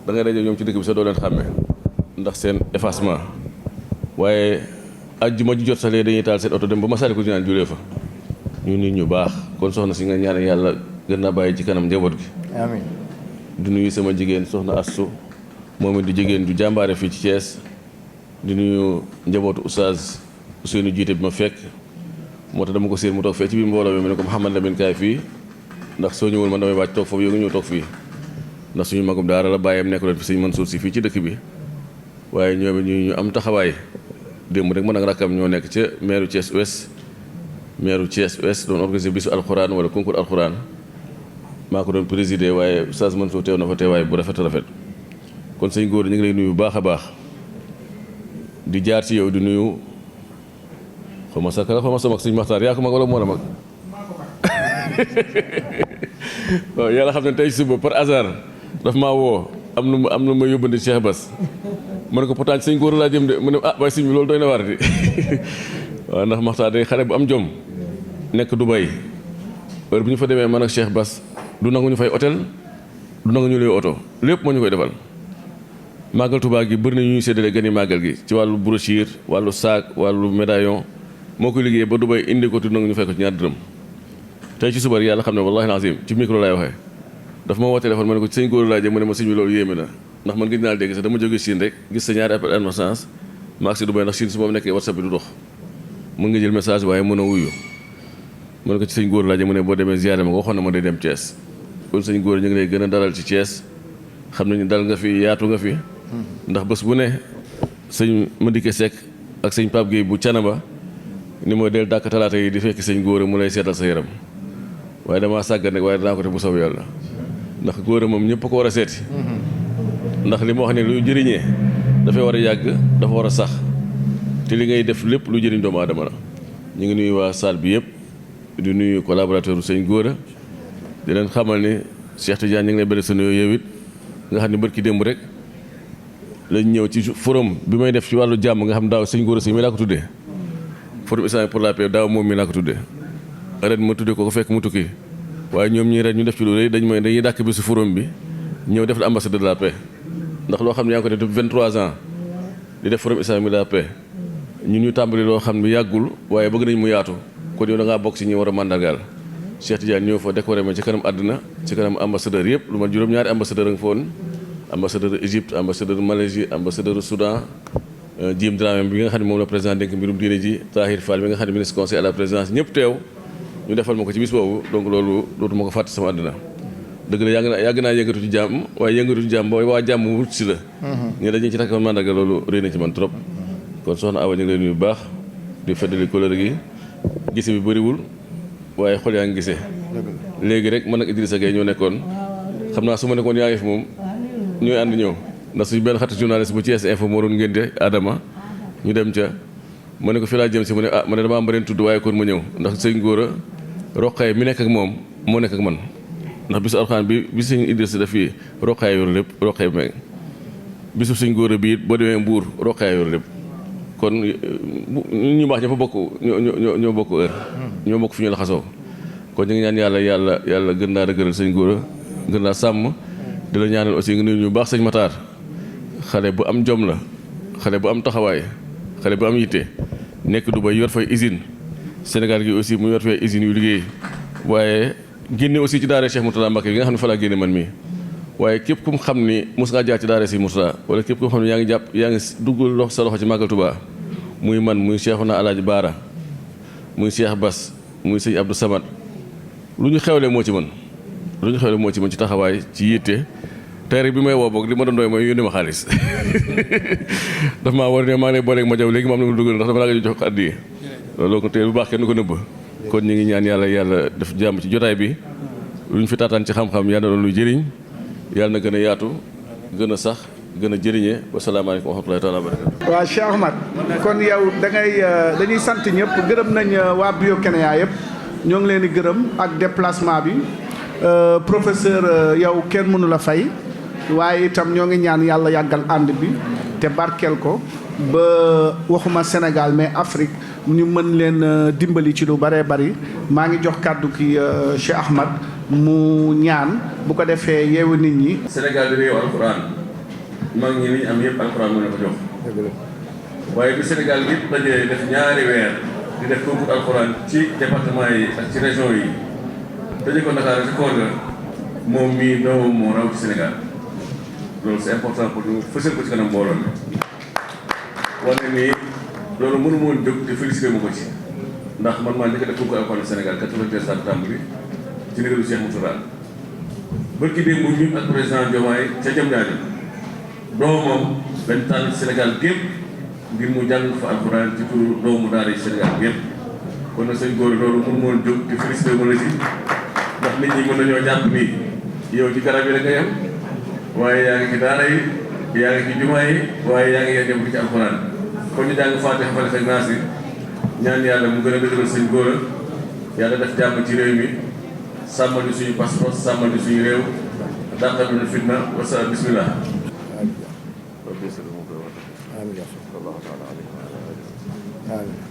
da ngay daje ñoom ci dëkk bi sax doo leen xàmme ndax seen effacement waaye ajjuma ji jot sax léegi dañuy taal seen oto dem ba Massalikul Jinaan julee fa ñu nit ñu baax kon soxna si nga ñaan yàlla gën naa bàyyi ci kanam njaboot gi amiin di nuyu sama jigéen soxna Astou moom it di jigéen du jàmbaare fii ci Thiès di nuyu njabootu Oustaz Ousseynou jiite bi ma fekk moo tax dama ko séen mu toog fee ci biir mbooloo mi mu ne ko Mouhamed Lamine kaay fii ndax soo ñëwul man damay wàcc toog foofu yow nga ñëw toog fii ndax suñu magum daara la bàyyam nekk leen fi sëñ Mansour si fii ci dëkk bi waaye ñoom it ñu am taxawaay démb rek man ak rakkam ñoo nekk ca maire Thiès Ouest doon organiser bisu alxuraan wala concours alxuraan maa ko doon présider waaye Oustaz Mansour teew na fa teewaay bu rafet kon sëñ góor ñu ngi lay nuyu bu baax a baax di jaar ci yow di nuyu xaw ma sakala xaw ma sama sëñ Maxtaar yaa ko mag wala moo la mag waaw yàlla xam ne tey suba par hasard daf maa woo am na ma yóbbandi Cheikh Bass ma ne ko pourtant sëñ góor laa jëm de mu ne ah waaye sëñ bi loolu doy na waar de waaw ndax Maxtaar day xale bu am jom nekk Dubai heure bu ñu fa demee man ak Cheikh Bass du nangu ñu fay hôtel du nangu ñu luy oto lépp moo ñu koy defal màggal Tuubaa gi bëri na ñuy séddale gani màggal gi ci wàllu brochure wàllu sac wàllu médaillon moo ko liggéey ba Dubai indi ko tu nangu ñu fay ko ci ñaar dërëm tey ci suba yàlla xam ne wallahi lazim ci micro laay waxee dafa ma woo téléphone ma ne ko ci sëñ góor laa jëm mu ne ma sëñ bi loolu yéeme na ndax man gis naa dégg sax dama jóge Chine rek gis sa ñaari appel d'annonce ma agsi Dubai ndax Chine su boobu nekkee WhatsApp bi du dox mën nga jël message waaye mën a wuyu ma ne ko ci sëñ góor laa jëm mu ne boo demee ziyaare ma ko waxoon na ma day dem Thiès kon sëñ góor ñu ngi lay gën a dalal ci Thiès xam nañu dal nga fi yaatu nga fi ndax bés bu ne sëñ Madické Seck ak sëñ Pape Gueye bu Canaba ni mooy del dàkk talaata yi di fekk sëñ góor mu lay seetal sa yaram waaye damaa sàggan nag waaye danaa ko te bu soob yàlla ndax góor moom ñëpp ko war a seeti ndax li ma wax ne lu jëriñee dafay war a yàgg dafa war a sax te li ngay def lépp lu jëriñ doomu aadama la ñu ngi nuyu waa salle bi yëpp di nuyu collaborateur u sëñ góor di leen xamal ni Cheikh Tidiane ñu ngi lay bëri sa nuyoo yow it nga xam ne bërki démb rek lañ ñëw ci forum bi may def ci wàllu jàmm nga xam daaw sëñ góor sëñ mi laa ko tuddee forum islamique pour la paix daaw moom mi laa ko tuddee ren ma tuddee ko fekk mu tukki waaye ñoom ñii ren ñu def ci lu rëy dañuy dàkk bi si forum bi ñëw def la ambassadeur de la paix ndax loo xam ne yaa ngi ko def depuis 23 ans di def forum islamique de la paix ñun ñu tàmbali loo xam ne yàggul waaye bëgg nañ mu yaatu kon yow da ngaa bokk ci ñi war a mandargaal Cheikh Tidiane ñëw fa décoré ma ci kanam àddina ci kanam ambassadeur yëpp lu ma juróom-ñaari ambassadeur a nga fa woon ambassadeur Égypte ambassadeur Malaisie ambassadeur Soudan Jim Dramé bi nga xam ne moom la président dénk mbirum diine ji Tahir Fall bi nga xam ne ministre conseil à la présidence ñëpp teew ñu defal ma ko ci bis boobu donc loolu dootuma ko fàtte sama àddina dëgg la yàgg naa yëngatu ci jàmm waaye yëngatu ci jàmm ba waa jàmm wut si la ñu dañuy ci takkoon mandarga loolu réy na ci man trop kon soxna Awa ñu ngi lay nuyu bu baax di feddali couleur gi gise bi bëriwul waaye xol yaa ngi gisee léegi rek man ak Idrissa Gueye ñoo nekkoon xam naa su ma nekkoon yaa ngi fi moom ñooy ànd ñëw ndax suñu benn xatu journaliste bu Thiès Info moo doon ngénte Adama ñu dem ca ma ne ko fi laa jëm si mu ne ah ma ne dama am beneen tudd waaye kon ma ñëw ndax sëñ góor a roqaay mi nekk ak moom moo nekk ak man ndax bisu alxaan bi sëñ Idrissa daf fii roqaay yor lépp roqaay meeg bisu sëñ góor a bi it boo demee Mbuur roqaay yor lépp kon ñu baax ñoo fa bokk ñoo bokk heure ñoo bokk fi ñu la xasoo kon ñu ngi ñaan yàlla gën naa dëgëral sëñ góor a gën naa sàmm di la ñaanal aussi nga nuyu ñu baax sëñ Matar xale bu am jom la xale bu am taxawaay xale bu am yitte nekk Dubai yor fay usine Sénégal gi aussi mu yor fay usines yu liggéey waaye génne aussi ci daara Cheikh Mourtada Mbacké yi nga xam ne fa laa génne man mii waaye képp ku mu xam ni mos ngaa jaar ci daara si Mourtada wala képp ku mu xam ne yaa ngi dugg sa loxo ci màggal Touba muy man muy Cheikhouna Alaaji Baara muy Cheikh Bass muy sëñ Abdou Samad lu ñu xewle moo ci mën ci taxawaay ci yitte tey rek bi may woo boog li ma doon doy mooy yónnee ma xaalis daf maa war ne maa ngi lay booleeg ma jaw léegi ma am na lu dugal ndax dama laa nga jox ko addiye loolu ko tey bu baax kenn ko nëbb kon ñu ngi ñaan yàlla def jàmm ci jotaay bi lu ñu fi taataan ci xam-xam yàlla na doon lu jëriñ yàlla na gën a yaatu gën a sax gën a jëriñee wasalaamaaleykum wa rahmatulahi taala wa barakatu waaw Cheikh Ahmad kon yow dañuy sant ñëpp gërëm nañ waa Biokenya yëpp ñoo ngi leen di gërëm ak déplacement bi professeur yow kenn mënu la fay waaye itam ñoo ngi ñaan yàlla yàggal ànd bi te barkeel ko ba waxuma Sénégal mais Afrique ñu mën leen dimbali ci lu bëree bëri maa ngi jox kàddu ki Cheikh Ahmad mu ñaan bu ko defee yeewu nit ñi. Sénégal di réew alxuraan mag ñi li ñu am yëpp alxuraan mën na ko jox waaye bi Sénégal yëpp dajee def ñaari weer di def concours alxuraan ci département yi ak ci région yi daje ko Dakar ci koor ga moom mii doomam moo raw ci Sénégal loolu c'est important pour ñu fësal ko ci kanam mbooloo mi wane ni loolu mënu woon jóg te félicité mu ko ci ndax man maa njëkk a def concours alxuraan Sénégal 93 septembre bi ci ndigalu Cheikh Moustapha bërki démb ñun ak président Diomaye ca jam ñaajo doomam dañ tànn Sénégal gépp ngir mu jàng fa alxuraan ci turu doomu daara yi Sénégal gépp kon nag sëñ Gora loolu mun moon jóg te félicité ma la ci ndax nit ñi mën nañoo jàpp nii yow ci garab yi la nga yem waaye yaa ngi ci daara yi yaa ngi ci jumaa yi waaye yaa ngi yegg ci alxuraan kon ñu jàng Faatiha Falaq ak Naas ñaan yàlla mu gën a dëgëral sëñ Gora yàlla def jàmm ci réew mi sàmmal ñu suñu passeport sàmmal ñu suñu réew dàqal ñu fitna wasalaam bismillah. amiin